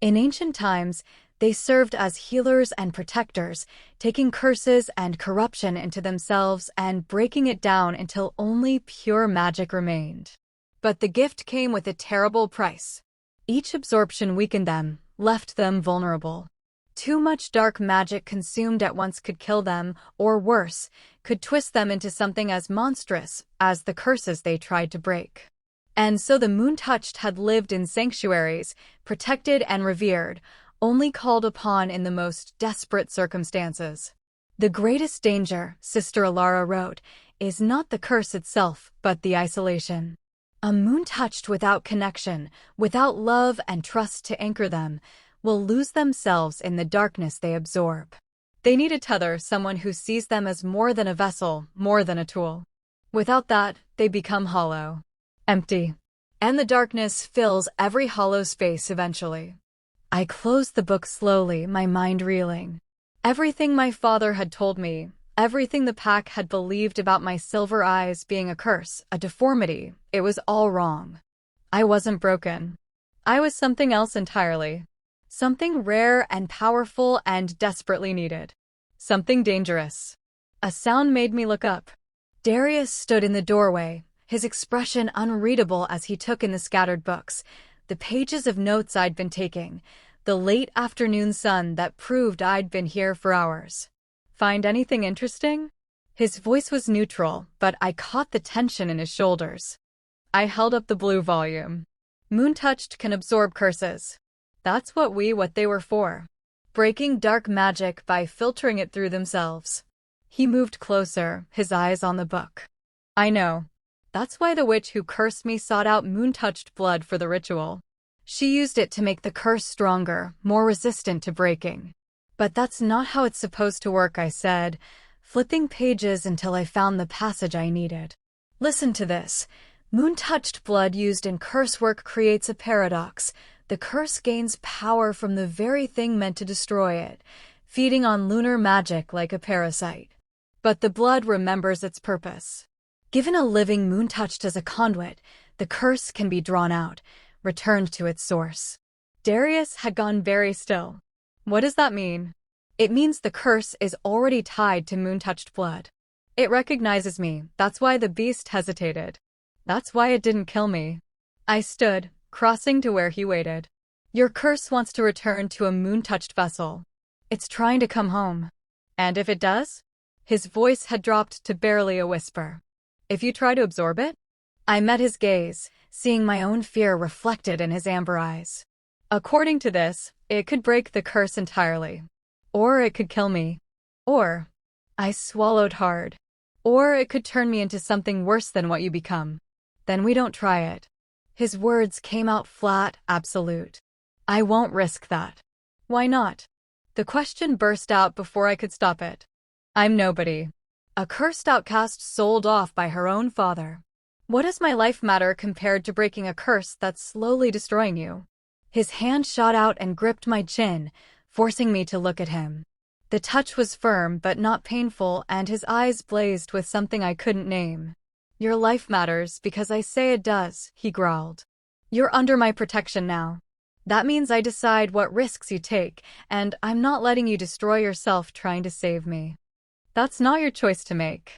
In ancient times, they served as healers and protectors, taking curses and corruption into themselves and breaking it down until only pure magic remained. But the gift came with a terrible price. Each absorption weakened them, left them vulnerable. Too much dark magic consumed at once could kill them, or worse, could twist them into something as monstrous as the curses they tried to break. And so the moon-touched had lived in sanctuaries, protected and revered, only called upon in the most desperate circumstances. The greatest danger, Sister Alara wrote, is not the curse itself, but the isolation. A moon-touched without connection, without love and trust to anchor them, will lose themselves in the darkness they absorb. They need a tether, someone who sees them as more than a vessel, more than a tool. Without that, they become hollow. Empty. And the darkness fills every hollow space eventually. I closed the book slowly, my mind reeling. Everything my father had told me, everything the pack had believed about my silver eyes being a curse, a deformity, it was all wrong. I wasn't broken. I was something else entirely. Something rare and powerful and desperately needed. Something dangerous. A sound made me look up. Darius stood in the doorway, his expression unreadable as he took in the scattered books, the pages of notes I'd been taking, the late afternoon sun that proved I'd been here for hours. Find anything interesting? His voice was neutral, but I caught the tension in his shoulders. I held up the blue volume. Moon-touched can absorb curses. That's what they were for. Breaking dark magic by filtering it through themselves. He moved closer, his eyes on the book. I know. That's why the witch who cursed me sought out moon-touched blood for the ritual. She used it to make the curse stronger, more resistant to breaking. But that's not how it's supposed to work, I said, flipping pages until I found the passage I needed. Listen to this. Moon-touched blood used in curse work creates a paradox. The curse gains power from the very thing meant to destroy it, feeding on lunar magic like a parasite. But the blood remembers its purpose. Given a living moon-touched as a conduit, the curse can be drawn out, returned to its source. Darius had gone very still. What does that mean? It means the curse is already tied to moon-touched blood. It recognizes me, that's why the beast hesitated. That's why it didn't kill me. I stood, crossing to where he waited. Your curse wants to return to a moon-touched vessel. It's trying to come home. And if it does? His voice had dropped to barely a whisper. If you try to absorb it? I met his gaze, seeing my own fear reflected in his amber eyes. According to this, it could break the curse entirely. Or it could kill me. Or, I swallowed hard. Or it could turn me into something worse than what you become. Then we don't try it. His words came out flat, absolute. I won't risk that. Why not? The question burst out before I could stop it. I'm nobody. A cursed outcast sold off by her own father. What does my life matter compared to breaking a curse that's slowly destroying you? His hand shot out and gripped my chin, forcing me to look at him. The touch was firm but not painful, and his eyes blazed with something I couldn't name. Your life matters because I say it does, he growled. You're under my protection now. That means I decide what risks you take, and I'm not letting you destroy yourself trying to save me. That's not your choice to make.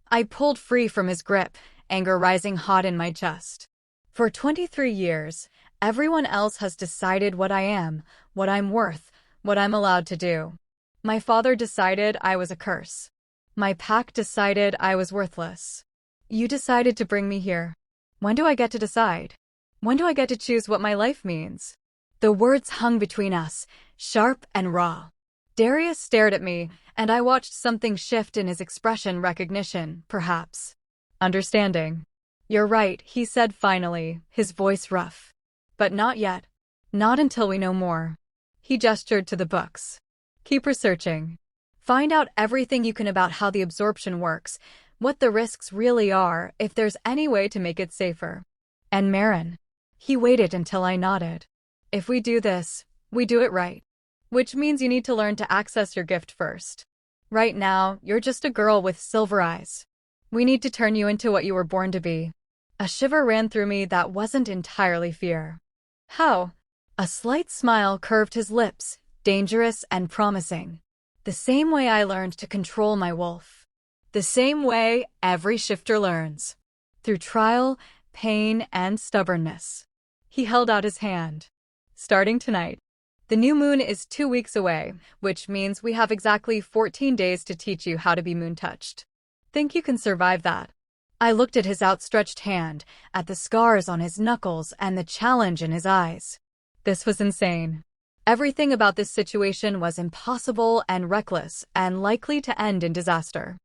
I pulled free from his grip, anger rising hot in my chest. For 23 years, everyone else has decided what I am, what I'm worth, what I'm allowed to do. My father decided I was a curse. My pack decided I was worthless. You decided to bring me here. When do I get to decide? When do I get to choose what my life means? The words hung between us, sharp and raw. Darius stared at me, and I watched something shift in his expression. Recognition, perhaps. Understanding. You're right, he said finally, his voice rough. But not yet. Not until we know more. He gestured to the books. Keep researching. Find out everything you can about how the absorption works, what the risks really are, if there's any way to make it safer. And Marin. He waited until I nodded. If we do this, we do it right. Which means you need to learn to access your gift first. Right now, you're just a girl with silver eyes. We need to turn you into what you were born to be. A shiver ran through me that wasn't entirely fear. How? A slight smile curved his lips, dangerous and promising. The same way I learned to control my wolf. The same way every shifter learns. Through trial, pain, and stubbornness. He held out his hand. Starting tonight. The new moon is 2 weeks away, which means we have exactly 14 days to teach you how to be moon-touched. Think you can survive that? I looked at his outstretched hand, at the scars on his knuckles and the challenge in his eyes. This was insane. Everything about this situation was impossible and reckless and likely to end in disaster.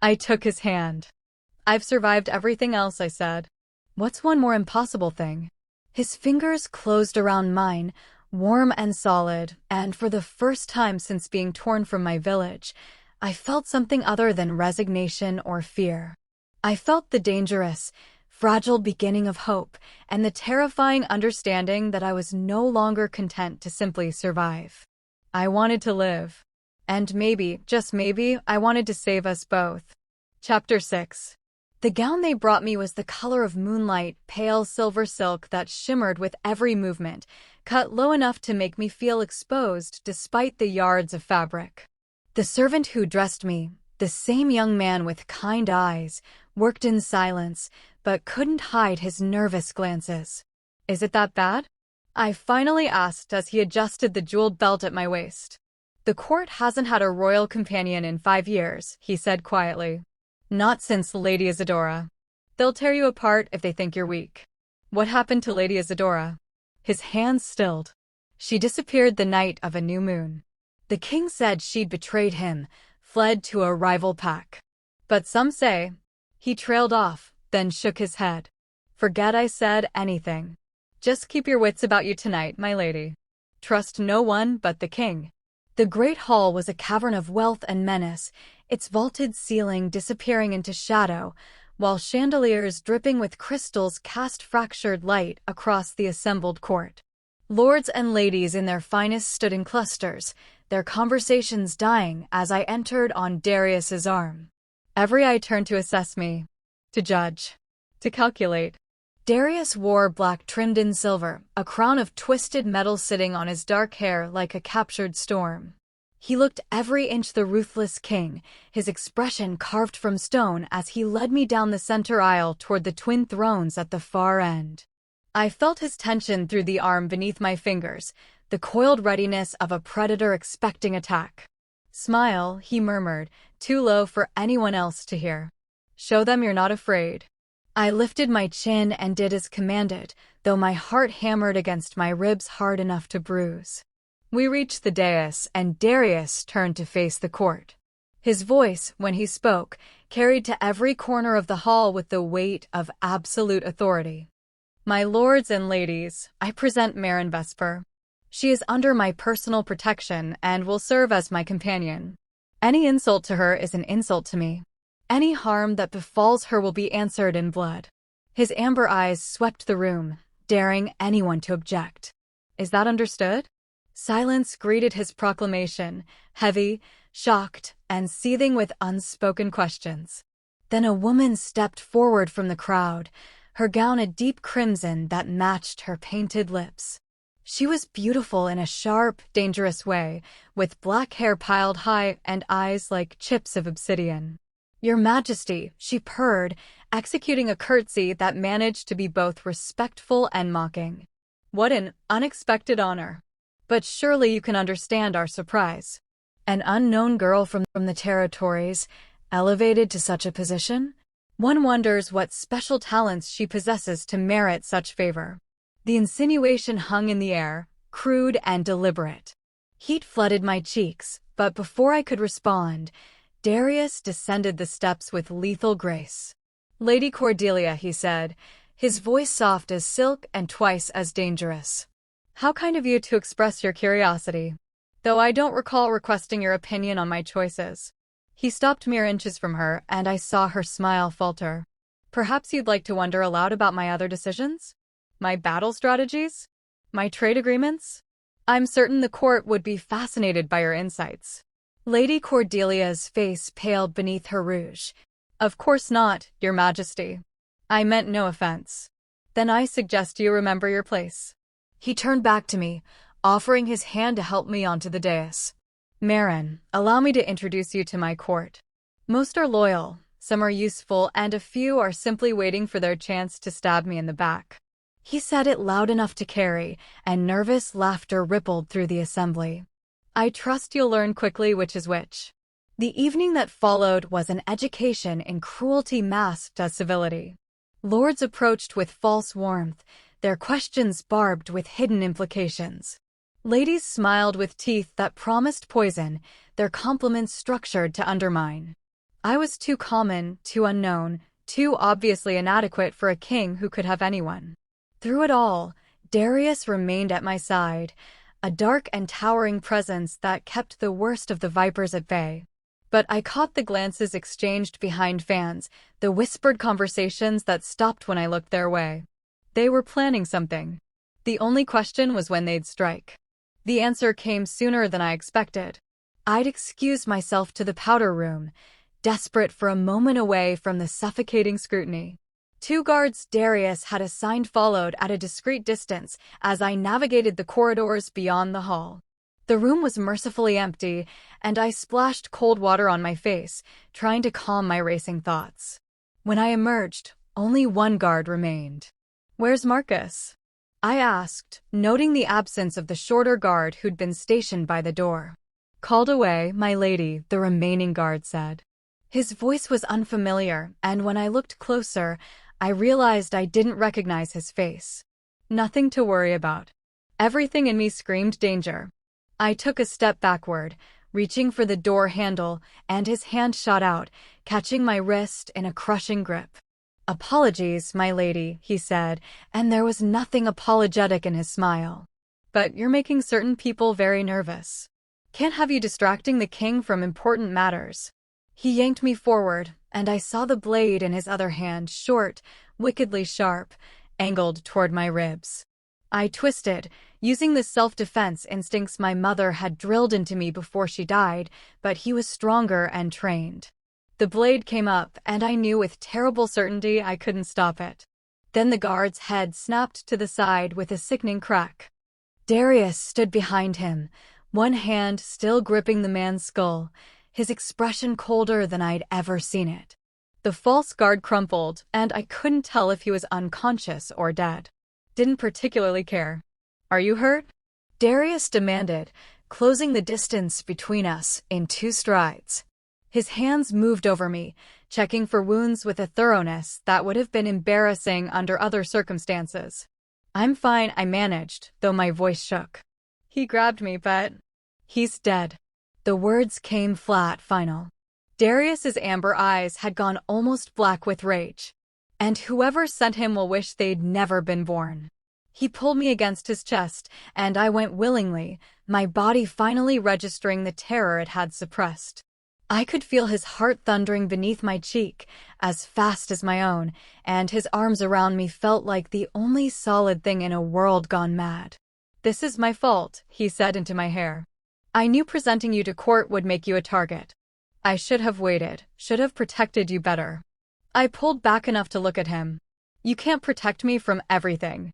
I took his hand. I've survived everything else, I said. What's one more impossible thing? His fingers closed around mine, warm and solid, and for the first time since being torn from my village, I felt something other than resignation or fear. I felt the dangerous, fragile beginning of hope, and the terrifying understanding that I was no longer content to simply survive. I wanted to live. And maybe, just maybe, I wanted to save us both. Chapter 6. The gown they brought me was the color of moonlight, pale silver silk that shimmered with every movement, cut low enough to make me feel exposed despite the yards of fabric. The servant who dressed me, the same young man with kind eyes, worked in silence, but couldn't hide his nervous glances. Is it that bad? I finally asked as he adjusted the jeweled belt at my waist. The court hasn't had a royal companion in 5 years, he said quietly. Not since Lady Isadora. They'll tear you apart if they think you're weak. What happened to Lady Isadora? His hands stilled. She disappeared the night of a new moon. The king said she'd betrayed him, fled to a rival pack. But some say... He trailed off, then shook his head. Forget I said anything. Just keep your wits about you tonight, my lady. Trust no one but the king. The great hall was a cavern of wealth and menace, its vaulted ceiling disappearing into shadow, while chandeliers dripping with crystals cast fractured light across the assembled court. Lords and ladies in their finest stood in clusters, their conversations dying as I entered on Darius's arm. Every eye turned to assess me, to judge, to calculate. Darius wore black trimmed in silver, a crown of twisted metal sitting on his dark hair like a captured storm. He looked every inch the ruthless king, his expression carved from stone as he led me down the center aisle toward the twin thrones at the far end. I felt his tension through the arm beneath my fingers, the coiled readiness of a predator expecting attack. Smile, he murmured, too low for anyone else to hear. Show them you're not afraid. I lifted my chin and did as commanded, though my heart hammered against my ribs hard enough to bruise. We reached the dais, and Darius turned to face the court. His voice, when he spoke, carried to every corner of the hall with the weight of absolute authority. My lords and ladies, I present Marin Vesper. She is under my personal protection and will serve as my companion. Any insult to her is an insult to me. Any harm that befalls her will be answered in blood. His amber eyes swept the room, daring anyone to object. Is that understood? Silence greeted his proclamation, heavy, shocked, and seething with unspoken questions. Then a woman stepped forward from the crowd, her gown a deep crimson that matched her painted lips. She was beautiful in a sharp, dangerous way, with black hair piled high and eyes like chips of obsidian. "Your Majesty," she purred, executing a curtsy that managed to be both respectful and mocking. "What an unexpected honor. But surely you can understand our surprise. An unknown girl from the territories, elevated to such a position? One wonders what special talents she possesses to merit such favor." The insinuation hung in the air, crude and deliberate. Heat flooded my cheeks, but before I could respond, Darius descended the steps with lethal grace. "Lady Cordelia," he said, his voice soft as silk and twice as dangerous. "How kind of you to express your curiosity, though I don't recall requesting your opinion on my choices." He stopped mere inches from her, and I saw her smile falter. "Perhaps you'd like to wonder aloud about my other decisions? My battle strategies? My trade agreements? I'm certain the court would be fascinated by your insights." Lady Cordelia's face paled beneath her rouge. "Of course not, Your Majesty. I meant no offense." "Then I suggest you remember your place." He turned back to me, offering his hand to help me onto the dais. "Marin, allow me to introduce you to my court. Most are loyal, some are useful, and a few are simply waiting for their chance to stab me in the back." He said it loud enough to carry, and nervous laughter rippled through the assembly. "I trust you'll learn quickly which is which." The evening that followed was an education in cruelty masked as civility. Lords approached with false warmth, their questions barbed with hidden implications. Ladies smiled with teeth that promised poison, their compliments structured to undermine. I was too common, too unknown, too obviously inadequate for a king who could have anyone. Through it all, Darius remained at my side, a dark and towering presence that kept the worst of the vipers at bay. But I caught the glances exchanged behind fans, the whispered conversations that stopped when I looked their way. They were planning something. The only question was when they'd strike. The answer came sooner than I expected. I'd excused myself to the powder room, desperate for a moment away from the suffocating scrutiny. 2 guards Darius had assigned followed at a discreet distance as I navigated the corridors beyond the hall. The room was mercifully empty, and I splashed cold water on my face, trying to calm my racing thoughts. When I emerged, only 1 guard remained. "Where's Marcus?" I asked, noting the absence of the shorter guard who'd been stationed by the door. "Called away, my lady," the remaining guard said. His voice was unfamiliar, and when I looked closer, I realized I didn't recognize his face. Nothing to worry about. Everything in me screamed danger. I took a step backward, reaching for the door handle, and his hand shot out, catching my wrist in a crushing grip. "Apologies, my lady," he said, and there was nothing apologetic in his smile. "But you're making certain people very nervous. Can't have you distracting the king from important matters." He yanked me forward, and I saw the blade in his other hand, short, wickedly sharp, angled toward my ribs. I twisted, using the self-defense instincts my mother had drilled into me before she died, but he was stronger and trained. The blade came up, and I knew with terrible certainty I couldn't stop it. Then the guard's head snapped to the side with a sickening crack. Darius stood behind him, one hand still gripping the man's skull, his expression colder than I'd ever seen it. The false guard crumpled, and I couldn't tell if he was unconscious or dead. Didn't particularly care. "Are you hurt?" Darius demanded, closing the distance between us in 2 strides. His hands moved over me, checking for wounds with a thoroughness that would have been embarrassing under other circumstances. "I'm fine," I managed, though my voice shook. "He grabbed me, but he's dead." The words came flat, final. Darius's amber eyes had gone almost black with rage. "And whoever sent him will wish they'd never been born." He pulled me against his chest, and I went willingly, my body finally registering the terror it had suppressed. I could feel his heart thundering beneath my cheek, as fast as my own, and his arms around me felt like the only solid thing in a world gone mad. "This is my fault," he said into my hair. "I knew presenting you to court would make you a target. I should have waited, should have protected you better." I pulled back enough to look at him. "You can't protect me from everything.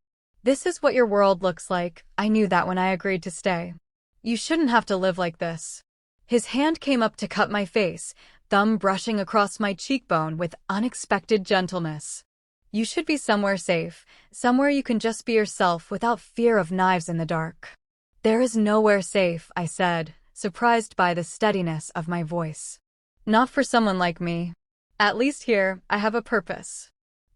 This is what your world looks like. I knew that when I agreed to stay. You shouldn't have to live like this. His hand came up to cut my face, thumb brushing across my cheekbone with unexpected gentleness. You should be somewhere safe, somewhere you can just be yourself without fear of knives in the dark. There is nowhere safe, I said, surprised by the steadiness of my voice. Not for someone like me. At least here, I have a purpose.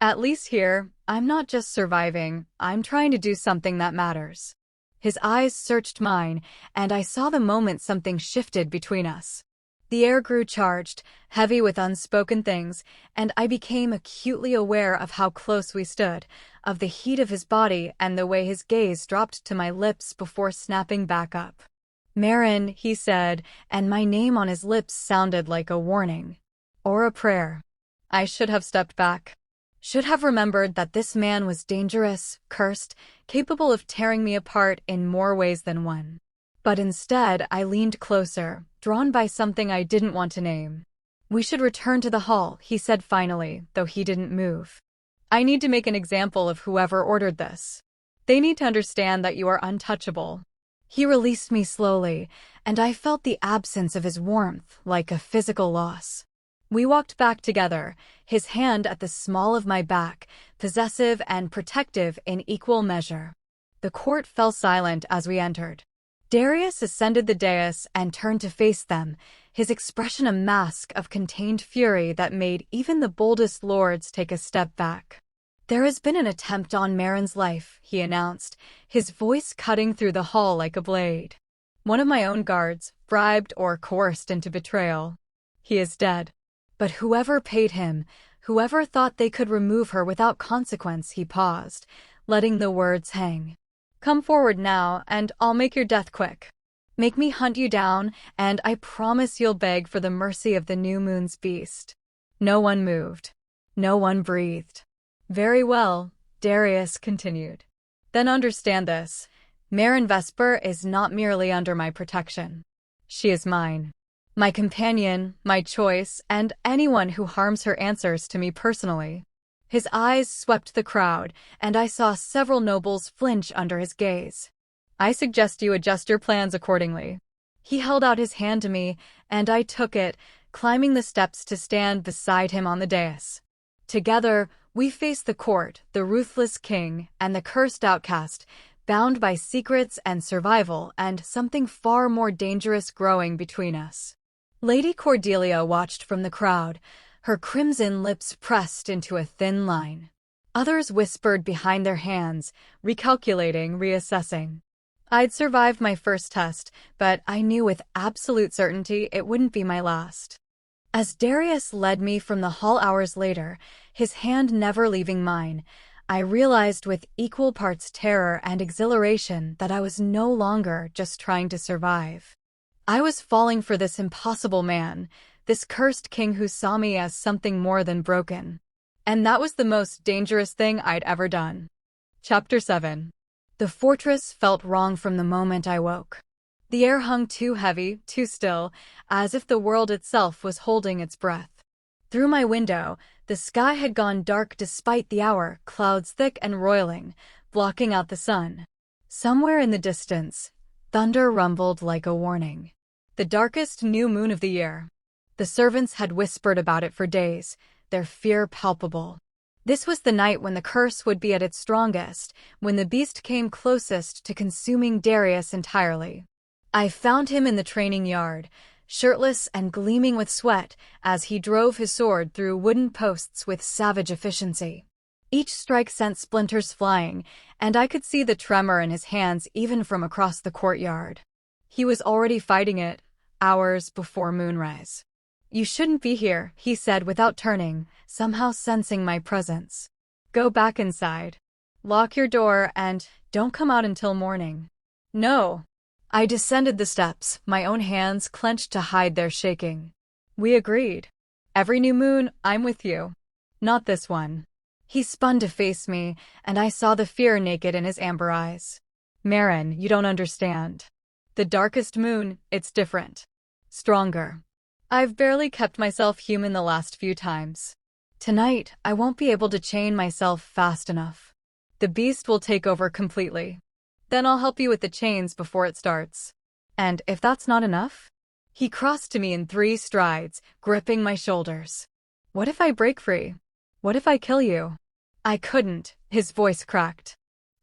At least here, I'm not just surviving, I'm trying to do something that matters. His eyes searched mine, and I saw the moment something shifted between us. The air grew charged, heavy with unspoken things, and I became acutely aware of how close we stood, of the heat of his body and the way his gaze dropped to my lips before snapping back up. Marin, he said, and my name on his lips sounded like a warning. Or a prayer. I should have stepped back. Should have remembered that this man was dangerous, cursed, capable of tearing me apart in more ways than one. But instead, I leaned closer, drawn by something I didn't want to name. We should return to the hall, he said finally, though he didn't move. I need to make an example of whoever ordered this. They need to understand that you are untouchable. He released me slowly, and I felt the absence of his warmth, like a physical loss. We walked back together, his hand at the small of my back, possessive and protective in equal measure. The court fell silent as we entered. Darius ascended the dais and turned to face them, his expression a mask of contained fury that made even the boldest lords take a step back. There has been an attempt on Marin's life, he announced, his voice cutting through the hall like a blade. One of my own guards, bribed or coerced into betrayal. He is dead. But whoever paid him, whoever thought they could remove her without consequence, he paused, letting the words hang. Come forward now, and I'll make your death quick. Make me hunt you down, and I promise you'll beg for the mercy of the new moon's beast. No one moved. No one breathed. Very well, Darius continued. Then understand this. Marin Vesper is not merely under my protection. She is mine. My companion, my choice, and anyone who harms her answers to me personally. His eyes swept the crowd, and I saw several nobles flinch under his gaze. I suggest you adjust your plans accordingly. He held out his hand to me, and I took it, climbing the steps to stand beside him on the dais. Together, we faced the court, the ruthless king, and the cursed outcast, bound by secrets and survival and something far more dangerous growing between us. Lady Cordelia watched from the crowd, her crimson lips pressed into a thin line. Others whispered behind their hands, recalculating, reassessing. I'd survived my first test, but I knew with absolute certainty it wouldn't be my last. As Darius led me from the hall hours later, his hand never leaving mine, I realized with equal parts terror and exhilaration that I was no longer just trying to survive. I was falling for this impossible man, this cursed king who saw me as something more than broken. And that was the most dangerous thing I'd ever done. Chapter 7. The fortress felt wrong from the moment I woke. The air hung too heavy, too still, as if the world itself was holding its breath. Through my window, the sky had gone dark despite the hour, clouds thick and roiling, blocking out the sun. Somewhere in the distance, thunder rumbled like a warning. The darkest new moon of the year. The servants had whispered about it for days, their fear palpable. This was the night when the curse would be at its strongest, when the beast came closest to consuming Darius entirely. I found him in the training yard, shirtless and gleaming with sweat, as he drove his sword through wooden posts with savage efficiency. Each strike sent splinters flying, and I could see the tremor in his hands even from across the courtyard. He was already fighting it, hours before moonrise. You shouldn't be here, he said without turning, somehow sensing my presence. Go back inside. Lock your door and don't come out until morning. No. I descended the steps, my own hands clenched to hide their shaking. We agreed. Every new moon, I'm with you. Not this one. He spun to face me, and I saw the fear naked in his amber eyes. Marin, you don't understand. The darkest moon, it's different. Stronger. I've barely kept myself human the last few times. Tonight, I won't be able to chain myself fast enough. The beast will take over completely. Then I'll help you with the chains before it starts. And if that's not enough? He crossed to me in 3 strides, gripping my shoulders. What if I break free? What if I kill you? I couldn't, his voice cracked.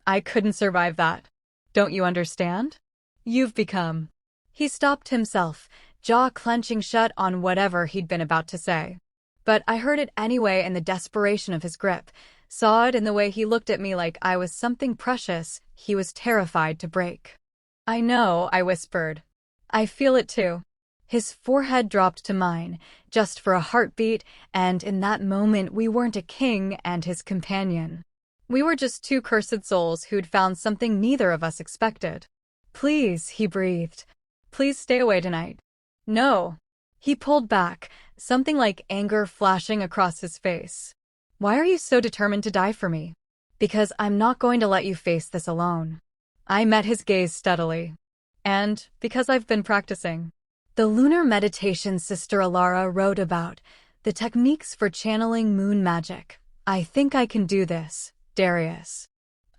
I couldn't survive that. Don't you understand? You've become. He stopped himself, jaw clenching shut on whatever he'd been about to say. But I heard it anyway in the desperation of his grip, saw it in the way he looked at me like I was something precious he was terrified to break. I know, I whispered. I feel it too. His forehead dropped to mine, just for a heartbeat, and in that moment we weren't a king and his companion. We were just 2 cursed souls who'd found something neither of us expected. Please, he breathed. Please stay away tonight. No. He pulled back, something like anger flashing across his face. Why are you so determined to die for me? Because I'm not going to let you face this alone. I met his gaze steadily. And because I've been practicing. The lunar meditation Sister Alara wrote about, the techniques for channeling moon magic. I think I can do this, Darius.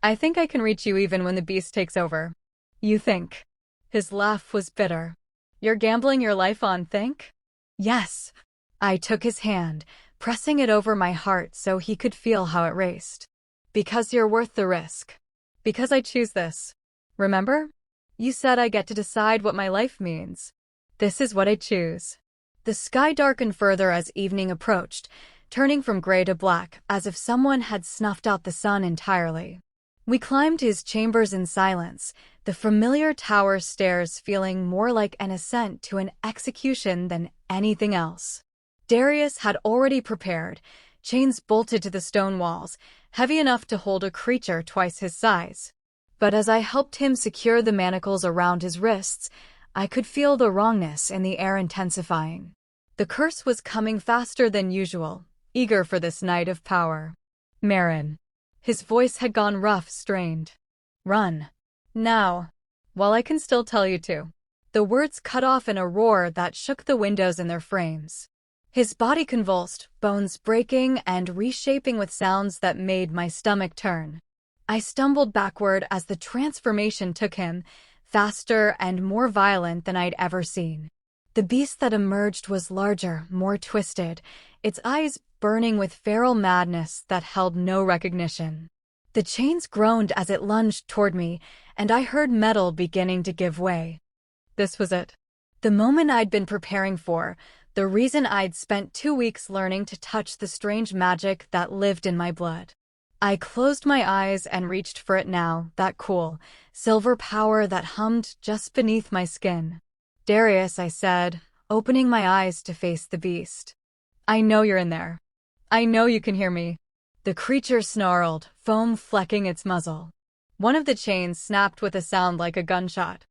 I think I can reach you even when the beast takes over. You think? His laugh was bitter. You're gambling your life on think? Yes. I took his hand, pressing it over my heart so he could feel how it raced. Because you're worth the risk. Because I choose this. Remember? You said I get to decide what my life means. This is what I choose. The sky darkened further as evening approached, turning from gray to black, as if someone had snuffed out the sun entirely. We climbed his chambers in silence, the familiar tower stairs feeling more like an ascent to an execution than anything else. Darius had already prepared, chains bolted to the stone walls, heavy enough to hold a creature twice his size. But as I helped him secure the manacles around his wrists, I could feel the wrongness in the air intensifying. The curse was coming faster than usual, eager for this night of power. Marin. His voice had gone rough, strained. Run. Now. While I can still tell you to. The words cut off in a roar that shook the windows in their frames. His body convulsed, bones breaking and reshaping with sounds that made my stomach turn. I stumbled backward as the transformation took him, faster and more violent than I'd ever seen. The beast that emerged was larger, more twisted, its eyes burning with feral madness that held no recognition. The chains groaned as it lunged toward me, and I heard metal beginning to give way. This was it. The moment I'd been preparing for, the reason I'd spent 2 weeks learning to touch the strange magic that lived in my blood. I closed my eyes and reached for it now, that cool, silver power that hummed just beneath my skin. Darius, I said, opening my eyes to face the beast. I know you're in there. I know you can hear me. The creature snarled, foam flecking its muzzle. One of the chains snapped with a sound like a gunshot.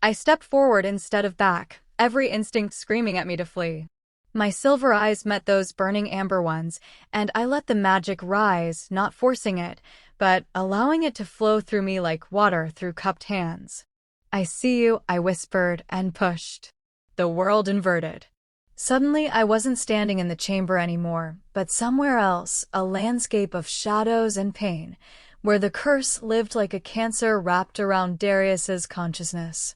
I stepped forward instead of back, every instinct screaming at me to flee. My silver eyes met those burning amber ones, and I let the magic rise, not forcing it, but allowing it to flow through me like water through cupped hands. I see you, I whispered, and pushed. The world inverted. Suddenly, I wasn't standing in the chamber anymore, but somewhere else, a landscape of shadows and pain, where the curse lived like a cancer wrapped around Darius's consciousness.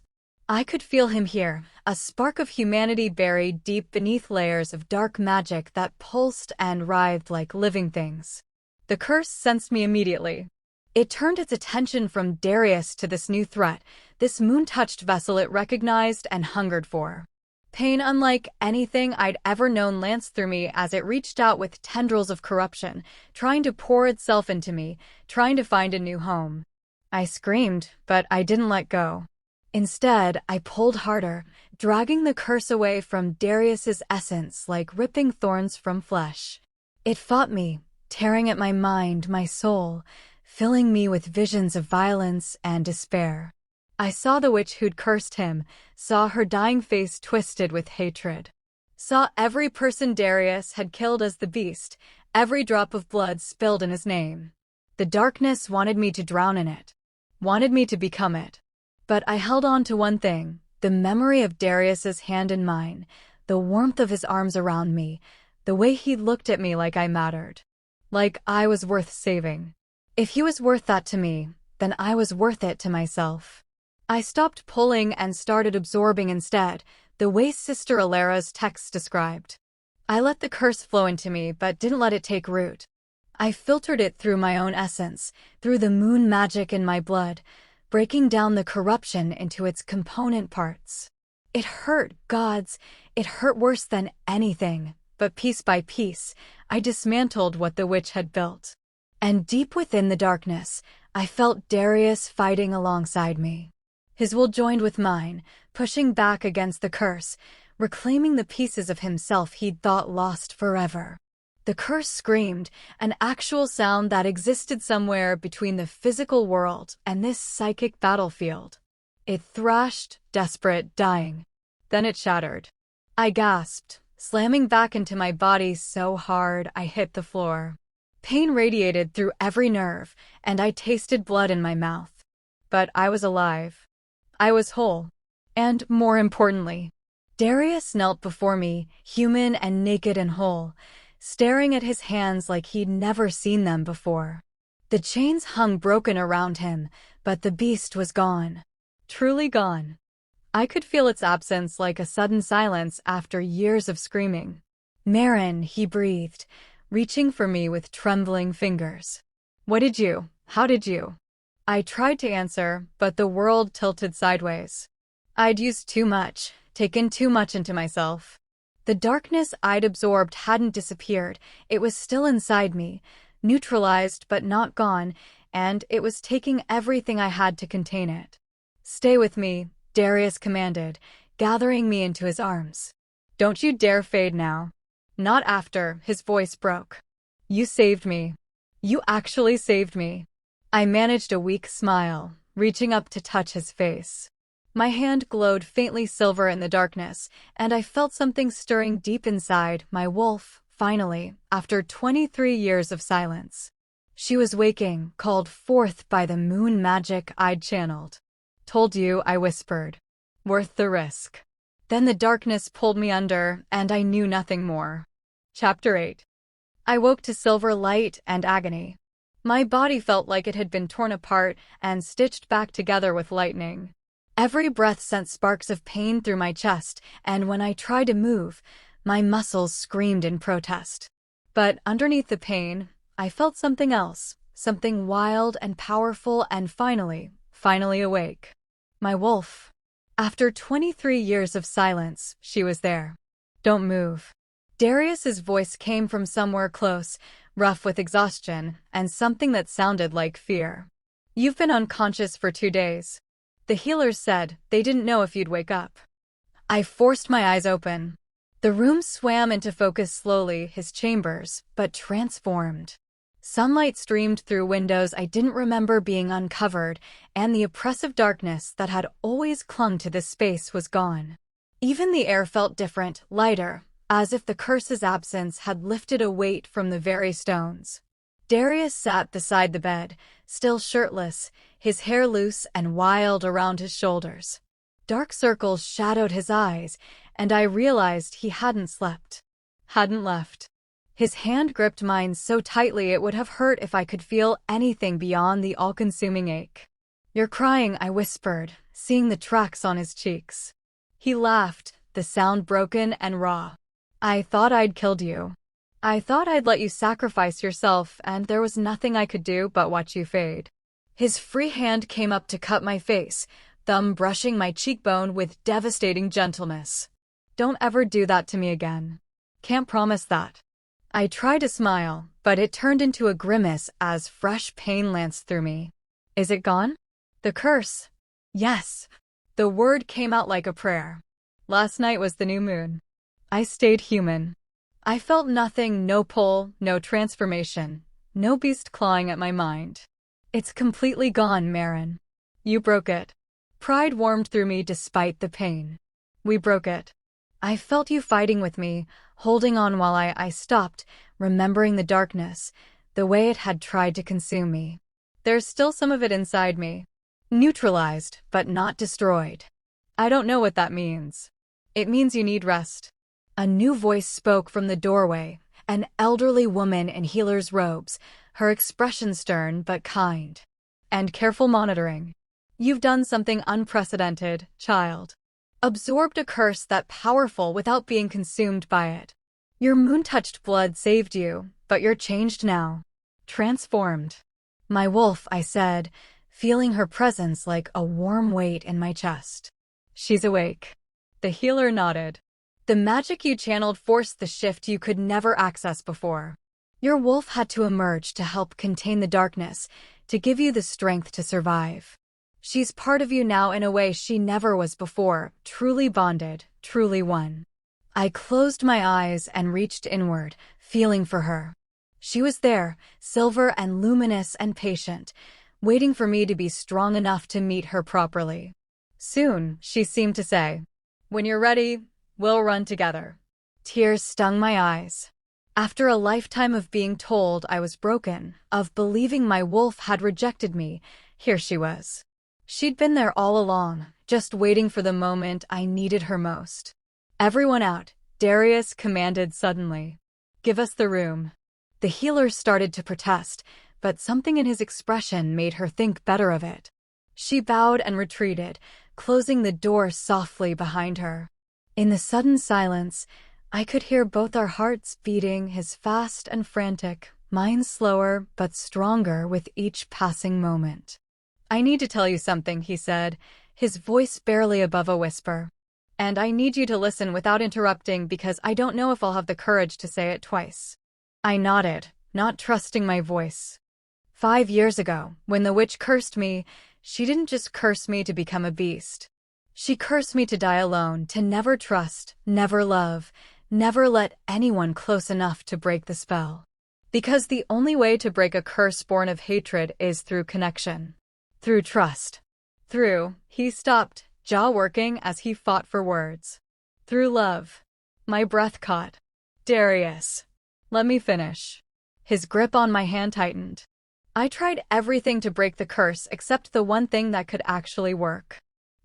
I could feel him here, a spark of humanity buried deep beneath layers of dark magic that pulsed and writhed like living things. The curse sensed me immediately. It turned its attention from Darius to this new threat, this moon-touched vessel it recognized and hungered for. Pain unlike anything I'd ever known lanced through me as it reached out with tendrils of corruption, trying to pour itself into me, trying to find a new home. I screamed, but I didn't let go. Instead, I pulled harder, dragging the curse away from Darius's essence like ripping thorns from flesh. It fought me, tearing at my mind, my soul, filling me with visions of violence and despair. I saw the witch who'd cursed him, saw her dying face twisted with hatred. Saw every person Darius had killed as the beast, every drop of blood spilled in his name. The darkness wanted me to drown in it, wanted me to become it. But I held on to one thing, the memory of Darius's hand in mine, the warmth of his arms around me, the way he looked at me like I mattered. Like I was worth saving. If he was worth that to me, then I was worth it to myself. I stopped pulling and started absorbing instead, the way Sister Alara's text described. I let the curse flow into me but didn't let it take root. I filtered it through my own essence, through the moon magic in my blood, breaking down the corruption into its component parts. It hurt, gods, it hurt worse than anything, but piece by piece, I dismantled what the witch had built. And deep within the darkness, I felt Darius fighting alongside me. His will joined with mine, pushing back against the curse, reclaiming the pieces of himself he'd thought lost forever. The curse screamed, an actual sound that existed somewhere between the physical world and this psychic battlefield. It thrashed, desperate, dying. Then it shattered. I gasped, slamming back into my body so hard I hit the floor. Pain radiated through every nerve, and I tasted blood in my mouth. But I was alive. I was whole. And, more importantly, Darius knelt before me, human and naked and whole, staring at his hands like he'd never seen them before. The chains hung broken around him, but the beast was gone. Truly gone. I could feel its absence like a sudden silence after years of screaming. "Marin," he breathed, reaching for me with trembling fingers. How did you? I tried to answer, but the world tilted sideways. I'd used too much, taken too much into myself. The darkness I'd absorbed hadn't disappeared, it was still inside me, neutralized but not gone, and it was taking everything I had to contain it. "Stay with me," Darius commanded, gathering me into his arms. "Don't you dare fade now." "Not after," his voice broke. "You saved me. You actually saved me." I managed a weak smile, reaching up to touch his face. My hand glowed faintly silver in the darkness, and I felt something stirring deep inside, my wolf, finally, after 23 years of silence. She was waking, called forth by the moon magic I'd channeled. "Told you," I whispered. "Worth the risk." Then the darkness pulled me under, and I knew nothing more. Chapter 8. I woke to silver light and agony. My body felt like it had been torn apart and stitched back together with lightning. Every breath sent sparks of pain through my chest, and when I tried to move, my muscles screamed in protest. But underneath the pain, I felt something else, something wild and powerful and finally awake. My wolf. After 23 years of silence, she was there. "Don't move." Darius's voice came from somewhere close, rough with exhaustion, and something that sounded like fear. "You've been unconscious for 2 days. The healers said they didn't know if you'd wake up." I forced my eyes open. The room swam into focus slowly, his chambers, but transformed. Sunlight streamed through windows I didn't remember being uncovered, and the oppressive darkness that had always clung to this space was gone. Even the air felt different, lighter, as if the curse's absence had lifted a weight from the very stones. Darius sat beside the bed, still shirtless, his hair loose and wild around his shoulders. Dark circles shadowed his eyes, and I realized he hadn't slept. Hadn't left. His hand gripped mine so tightly it would have hurt if I could feel anything beyond the all-consuming ache. "You're crying," I whispered, seeing the tracks on his cheeks. He laughed, the sound broken and raw. "I thought I'd killed you. I thought I'd let you sacrifice yourself, and there was nothing I could do but watch you fade." His free hand came up to cut my face, thumb brushing my cheekbone with devastating gentleness. "Don't ever do that to me again." "Can't promise that." I tried to smile, but it turned into a grimace as fresh pain lanced through me. "Is it gone?" "The curse?" "Yes." The word came out like a prayer. "Last night was the new moon. I stayed human. I felt nothing, no pull, no transformation, no beast clawing at my mind. It's completely gone, Marin. You broke it." Pride warmed through me despite the pain. "We broke it. I felt you fighting with me, holding on while I stopped, remembering the darkness, the way it had tried to consume me. There's still some of it inside me. Neutralized, but not destroyed. I don't know what that means. It means you need rest." A new voice spoke from the doorway, an elderly woman in healer's robes, her expression stern but kind. And careful monitoring. You've done something unprecedented, child. Absorbed a curse that powerful without being consumed by it. Your moon-touched blood saved you, but you're changed now. Transformed. My wolf, I said, feeling her presence like a warm weight in my chest. She's awake. The healer nodded. The magic you channeled forced the shift you could never access before. Your wolf had to emerge to help contain the darkness, to give you the strength to survive. She's part of you now in a way she never was before, truly bonded, truly one. I closed my eyes and reached inward, feeling for her. She was there, silver and luminous and patient, waiting for me to be strong enough to meet her properly. Soon, she seemed to say, "When you're ready, we'll run together." Tears stung my eyes. After a lifetime of being told I was broken, of believing my wolf had rejected me, here she was. She'd been there all along, just waiting for the moment I needed her most. "Everyone out," Darius commanded suddenly. "Give us the room." The healer started to protest, but something in his expression made her think better of it. She bowed and retreated, closing the door softly behind her. In the sudden silence, I could hear both our hearts beating, his fast and frantic, mine slower but stronger with each passing moment. "I need to tell you something," he said, his voice barely above a whisper. "And I need you to listen without interrupting because I don't know if I'll have the courage to say it twice." I nodded, not trusting my voice. 5 years ago, when the witch cursed me, she didn't just curse me to become a beast. She cursed me to die alone, to never trust, never love, never let anyone close enough to break the spell. Because the only way to break a curse born of hatred is through connection. Through trust. He stopped, jaw working as he fought for words. Through love. My breath caught. "Darius. Let me finish." His grip on my hand tightened. I tried everything to break the curse except the one thing that could actually work.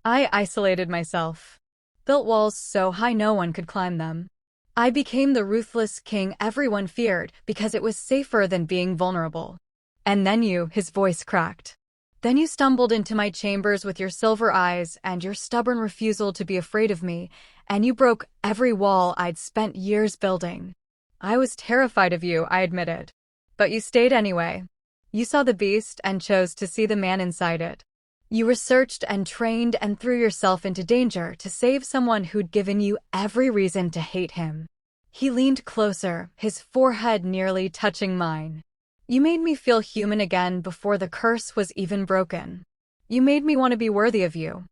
I isolated myself. Built walls so high no one could climb them. I became the ruthless king everyone feared because it was safer than being vulnerable. And then his voice cracked. Then you stumbled into my chambers with your silver eyes and your stubborn refusal to be afraid of me, and you broke every wall I'd spent years building. I was terrified of you, I admitted. But you stayed anyway. You saw the beast and chose to see the man inside it. You researched and trained and threw yourself into danger to save someone who'd given you every reason to hate him. He leaned closer, his forehead nearly touching mine. You made me feel human again before the curse was even broken. You made me want to be worthy of you.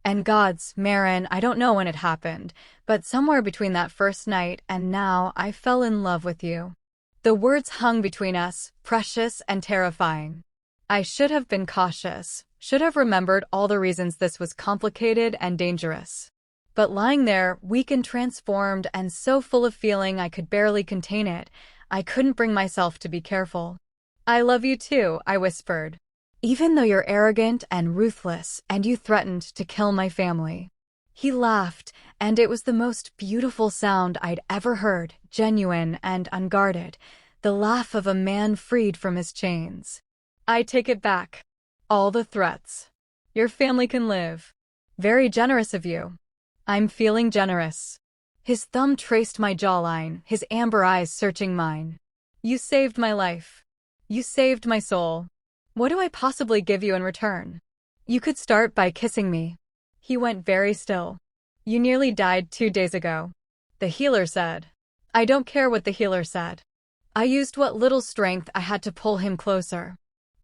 And gods, Marin, I don't know when it happened, but somewhere between that first night and now I fell in love with you. The words hung between us, precious and terrifying. I should have been cautious, should have remembered all the reasons this was complicated and dangerous. But lying there, weak and transformed and so full of feeling I could barely contain it, I couldn't bring myself to be careful. "I love you too," I whispered. "Even though you're arrogant and ruthless and you threatened to kill my family." He laughed, and it was the most beautiful sound I'd ever heard, genuine and unguarded, the laugh of a man freed from his chains. "I take it back. All the threats. Your family can live. Very generous of you." "I'm feeling generous." His thumb traced my jawline, his amber eyes searching mine. "You saved my life. You saved my soul. What do I possibly give you in return?" "You could start by kissing me." He went very still. "You nearly died 2 days ago." The healer said. I don't care what the healer said. I used what little strength I had to pull him closer.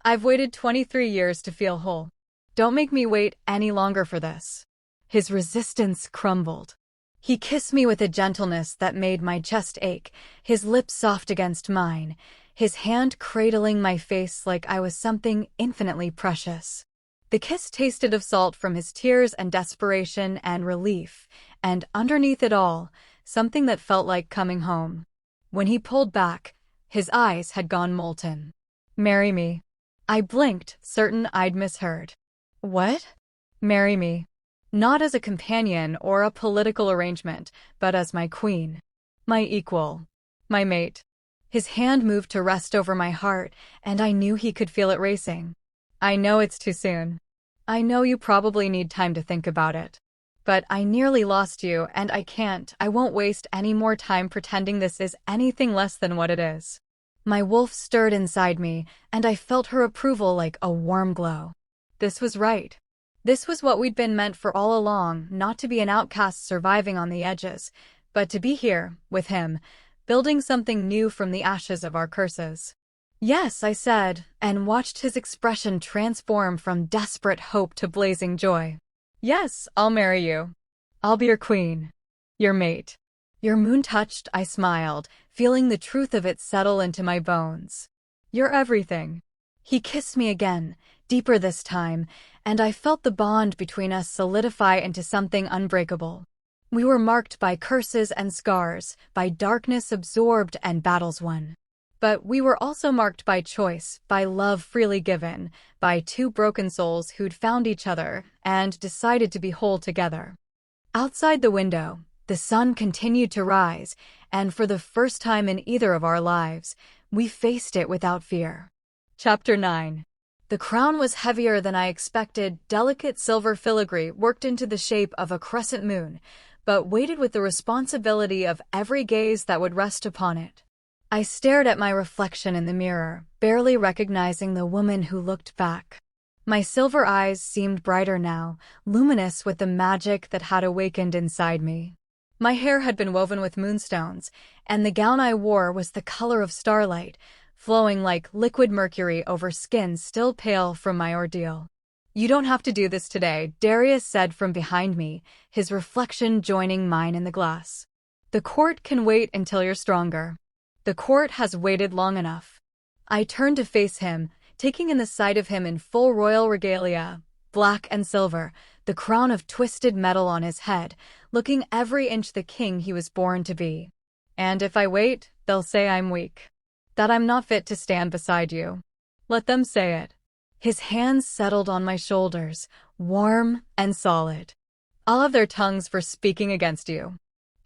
"I've waited 23 years to feel whole. Don't make me wait any longer for this." His resistance crumbled. He kissed me with a gentleness that made my chest ache, his lips soft against mine, his hand cradling my face like I was something infinitely precious. The kiss tasted of salt from his tears and desperation and relief, and underneath it all, something that felt like coming home. When he pulled back, his eyes had gone molten. "Marry me." I blinked, certain I'd misheard. "What?" "Marry me. Not as a companion or a political arrangement, but as my queen. My equal. My mate." His hand moved to rest over my heart, and I knew he could feel it racing. I know it's too soon. I know you probably need time to think about it. But I nearly lost you, and I won't waste any more time pretending this is anything less than what it is. My wolf stirred inside me, and I felt her approval like a warm glow. This was right. This was what we'd been meant for all along, not to be an outcast surviving on the edges, but to be here, with him, building something new from the ashes of our curses. Yes, I said, and watched his expression transform from desperate hope to blazing joy. Yes, I'll marry you. I'll be your queen. Your mate. Your moon touched, I smiled, feeling the truth of it settle into my bones. You're everything. He kissed me again, deeper this time, and I felt the bond between us solidify into something unbreakable. We were marked by curses and scars, by darkness absorbed and battles won. But we were also marked by choice, by love freely given, by two broken souls who'd found each other and decided to be whole together. Outside the window, the sun continued to rise, and for the first time in either of our lives, we faced it without fear. Chapter 9. The crown was heavier than I expected, delicate silver filigree worked into the shape of a crescent moon, but weighted with the responsibility of every gaze that would rest upon it. I stared at my reflection in the mirror, barely recognizing the woman who looked back. My silver eyes seemed brighter now, luminous with the magic that had awakened inside me. My hair had been woven with moonstones, and the gown I wore was the color of starlight, flowing like liquid mercury over skin still pale from my ordeal. You don't have to do this today, Darius said from behind me, his reflection joining mine in the glass. The court can wait until you're stronger. The court has waited long enough. I turned to face him, taking in the sight of him in full royal regalia, black and silver, the crown of twisted metal on his head, looking every inch the king he was born to be. And if I wait, they'll say I'm weak. That I'm not fit to stand beside you. Let them say it. His hands settled on my shoulders, warm and solid. I'll have their tongues for speaking against you.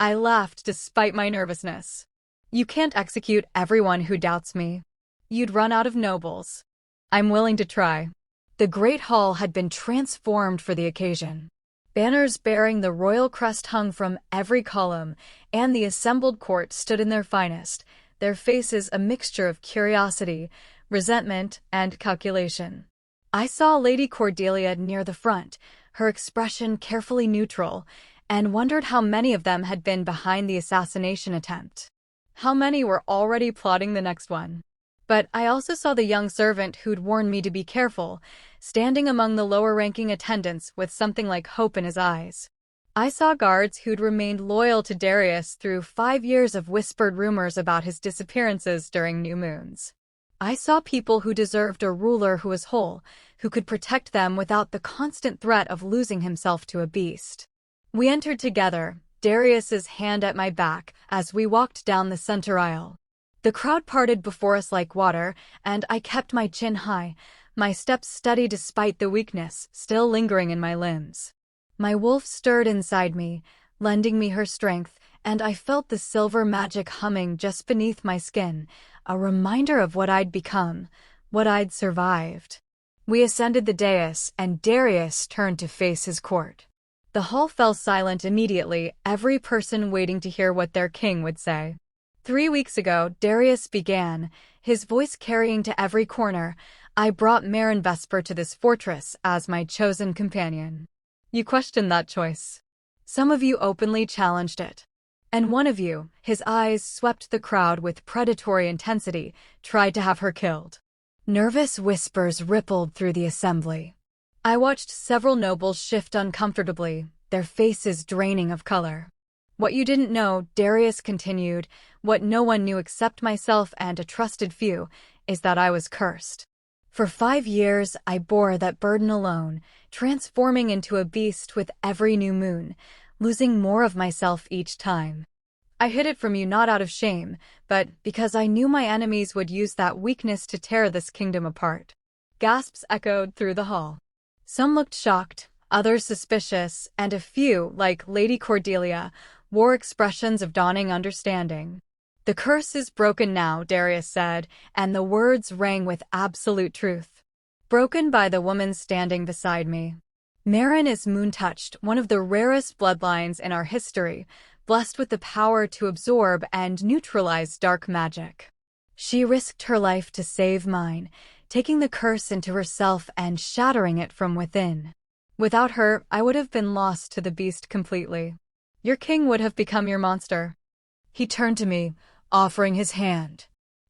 I laughed despite my nervousness. You can't execute everyone who doubts me. You'd run out of nobles. I'm willing to try. The great hall had been transformed for the occasion. Banners bearing the royal crest hung from every column, and the assembled court stood in their finest, their faces a mixture of curiosity, resentment, and calculation. I saw Lady Cordelia near the front, her expression carefully neutral, and wondered how many of them had been behind the assassination attempt. How many were already plotting the next one? But I also saw the young servant who'd warned me to be careful, standing among the lower-ranking attendants with something like hope in his eyes. I saw guards who'd remained loyal to Darius through 5 years of whispered rumors about his disappearances during new moons. I saw people who deserved a ruler who was whole, who could protect them without the constant threat of losing himself to a beast. We entered together, Darius's hand at my back, as we walked down the center aisle. The crowd parted before us like water, and I kept my chin high, my steps steady despite the weakness still lingering in my limbs. My wolf stirred inside me, lending me her strength, and I felt the silver magic humming just beneath my skin, a reminder of what I'd become, what I'd survived. We ascended the dais, and Darius turned to face his court. The hall fell silent immediately, every person waiting to hear what their king would say. 3 weeks ago, Darius began, his voice carrying to every corner, I brought Marin Vesper to this fortress as my chosen companion. You questioned that choice. Some of you openly challenged it. And one of you, his eyes swept the crowd with predatory intensity, tried to have her killed. Nervous whispers rippled through the assembly. I watched several nobles shift uncomfortably, their faces draining of color. What you didn't know, Darius continued, what no one knew except myself and a trusted few, is that I was cursed. For 5 years, I bore that burden alone, transforming into a beast with every new moon, losing more of myself each time. I hid it from you not out of shame, but because I knew my enemies would use that weakness to tear this kingdom apart. Gasps echoed through the hall. Some looked shocked, others suspicious, and a few, like Lady Cordelia, wore expressions of dawning understanding. "The curse is broken now," Darius said, and the words rang with absolute truth. Broken by the woman standing beside me. Meryn is moon-touched, one of the rarest bloodlines in our history, blessed with the power to absorb and neutralize dark magic. She risked her life to save mine, taking the curse into herself and shattering it from within. Without her, I would have been lost to the beast completely. Your king would have become your monster. He turned to me, offering his hand.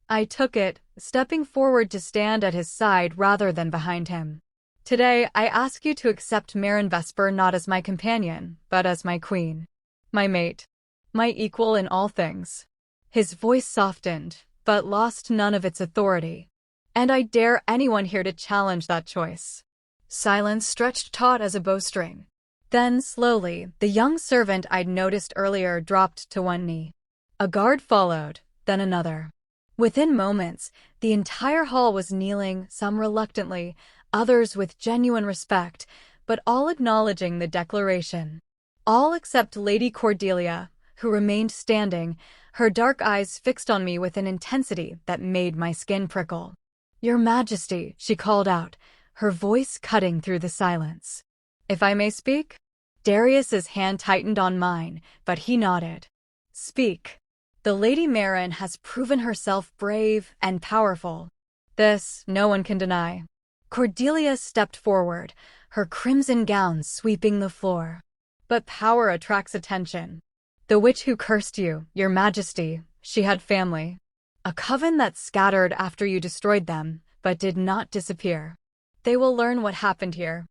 I took it, stepping forward to stand at his side rather than behind him. Today, I ask you to accept Meryn Vesper not as my companion, but as my queen. My mate. My equal in all things. His voice softened, but lost none of its authority. And I dare anyone here to challenge that choice. Silence stretched taut as a bowstring. Then, slowly, the young servant I'd noticed earlier dropped to one knee. A guard followed, then another. Within moments, the entire hall was kneeling, some reluctantly, others with genuine respect, but all acknowledging the declaration. All except Lady Cordelia, who remained standing, her dark eyes fixed on me with an intensity that made my skin prickle. "Your Majesty," she called out, her voice cutting through the silence. "If I may speak?" Darius's hand tightened on mine, but he nodded. "Speak. The Lady Meryn has proven herself brave and powerful. This, no one can deny." Cordelia stepped forward, her crimson gown sweeping the floor. "But power attracts attention. The witch who cursed you, Your Majesty, she had family. A coven that scattered after you destroyed them, but did not disappear. They will learn what happened here.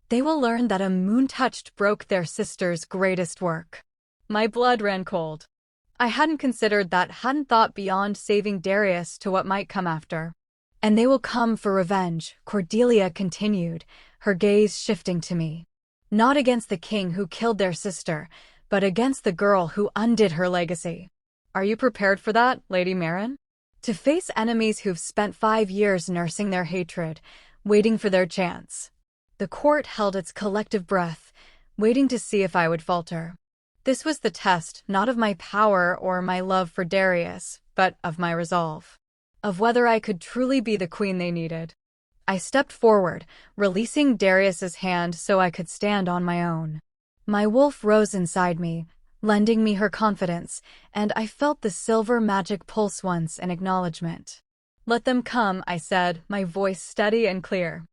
They will learn that a moon-touched broke their sister's greatest work." My blood ran cold. I hadn't considered that, hadn't thought beyond saving Darius to what might come after. "And they will come for revenge," Cordelia continued, her gaze shifting to me. "Not against the king who killed their sister, but against the girl who undid her legacy. Are you prepared for that, Lady Meryn? To face enemies who've spent 5 years nursing their hatred, waiting for their chance." The court held its collective breath, waiting to see if I would falter. This was the test, not of my power or my love for Darius, but of my resolve. Of whether I could truly be the queen they needed. I stepped forward, releasing Darius's hand so I could stand on my own. My wolf rose inside me, lending me her confidence, and I felt the silver magic pulse once in acknowledgement. "Let them come," I said, my voice steady and clear.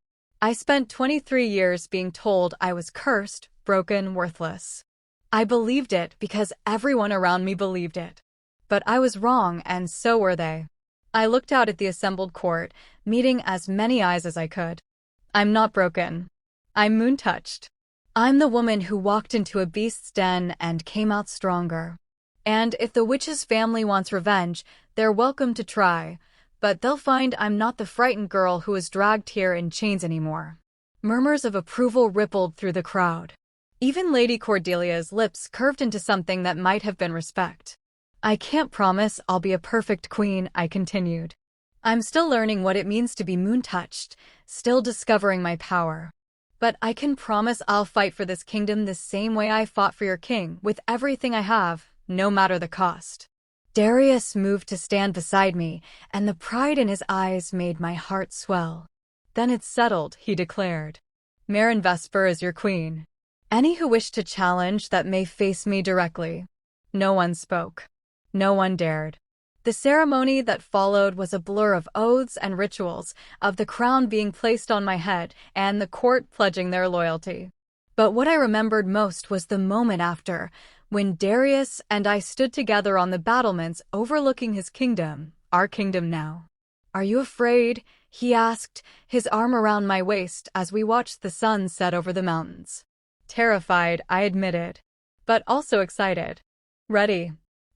I spent 23 years being told I was cursed, broken, worthless. I believed it because everyone around me believed it. But I was wrong, and so were they. I looked out at the assembled court, meeting as many eyes as I could. I'm not broken. I'm moon-touched. I'm the woman who walked into a beast's den and came out stronger. And if the witch's family wants revenge, they're welcome to try, but they'll find I'm not the frightened girl who was dragged here in chains anymore. Murmurs of approval rippled through the crowd. Even Lady Cordelia's lips curved into something that might have been respect. "I can't promise I'll be a perfect queen," I continued. "I'm still learning what it means to be moon-touched, still discovering my power. But I can promise I'll fight for this kingdom the same way I fought for your king, with everything I have, no matter the cost." Darius moved to stand beside me, and the pride in his eyes made my heart swell. "Then it's settled," he declared. "Meryn Vesper is your queen. Any who wish to challenge that may face me directly." No one spoke. No one dared. The ceremony that followed was a blur of oaths and rituals, of the crown being placed on my head and the court pledging their loyalty. But what I remembered most was the moment after, when Darius and I stood together on the battlements overlooking his kingdom, our kingdom now. "Are you afraid?" he asked, his arm around my waist as we watched the sun set over the mountains. Terrified, I admitted, but also excited. "Ready."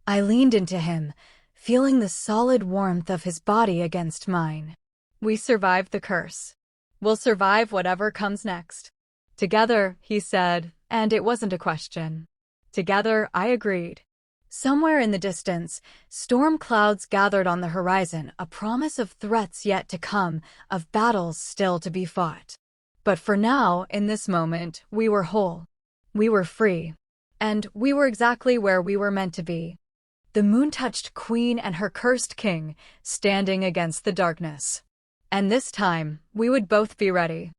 I leaned into him, feeling the solid warmth of his body against mine. "We survived the curse. We'll survive whatever comes next. Together," he said, and it wasn't a question. Together, I agreed. Somewhere in the distance, storm clouds gathered on the horizon, a promise of threats yet to come, of battles still to be fought. But for now, in this moment, we were whole. We were free. And we were exactly where we were meant to be. The moon touched Queen and her cursed king, standing against the darkness. And this time, we would both be ready.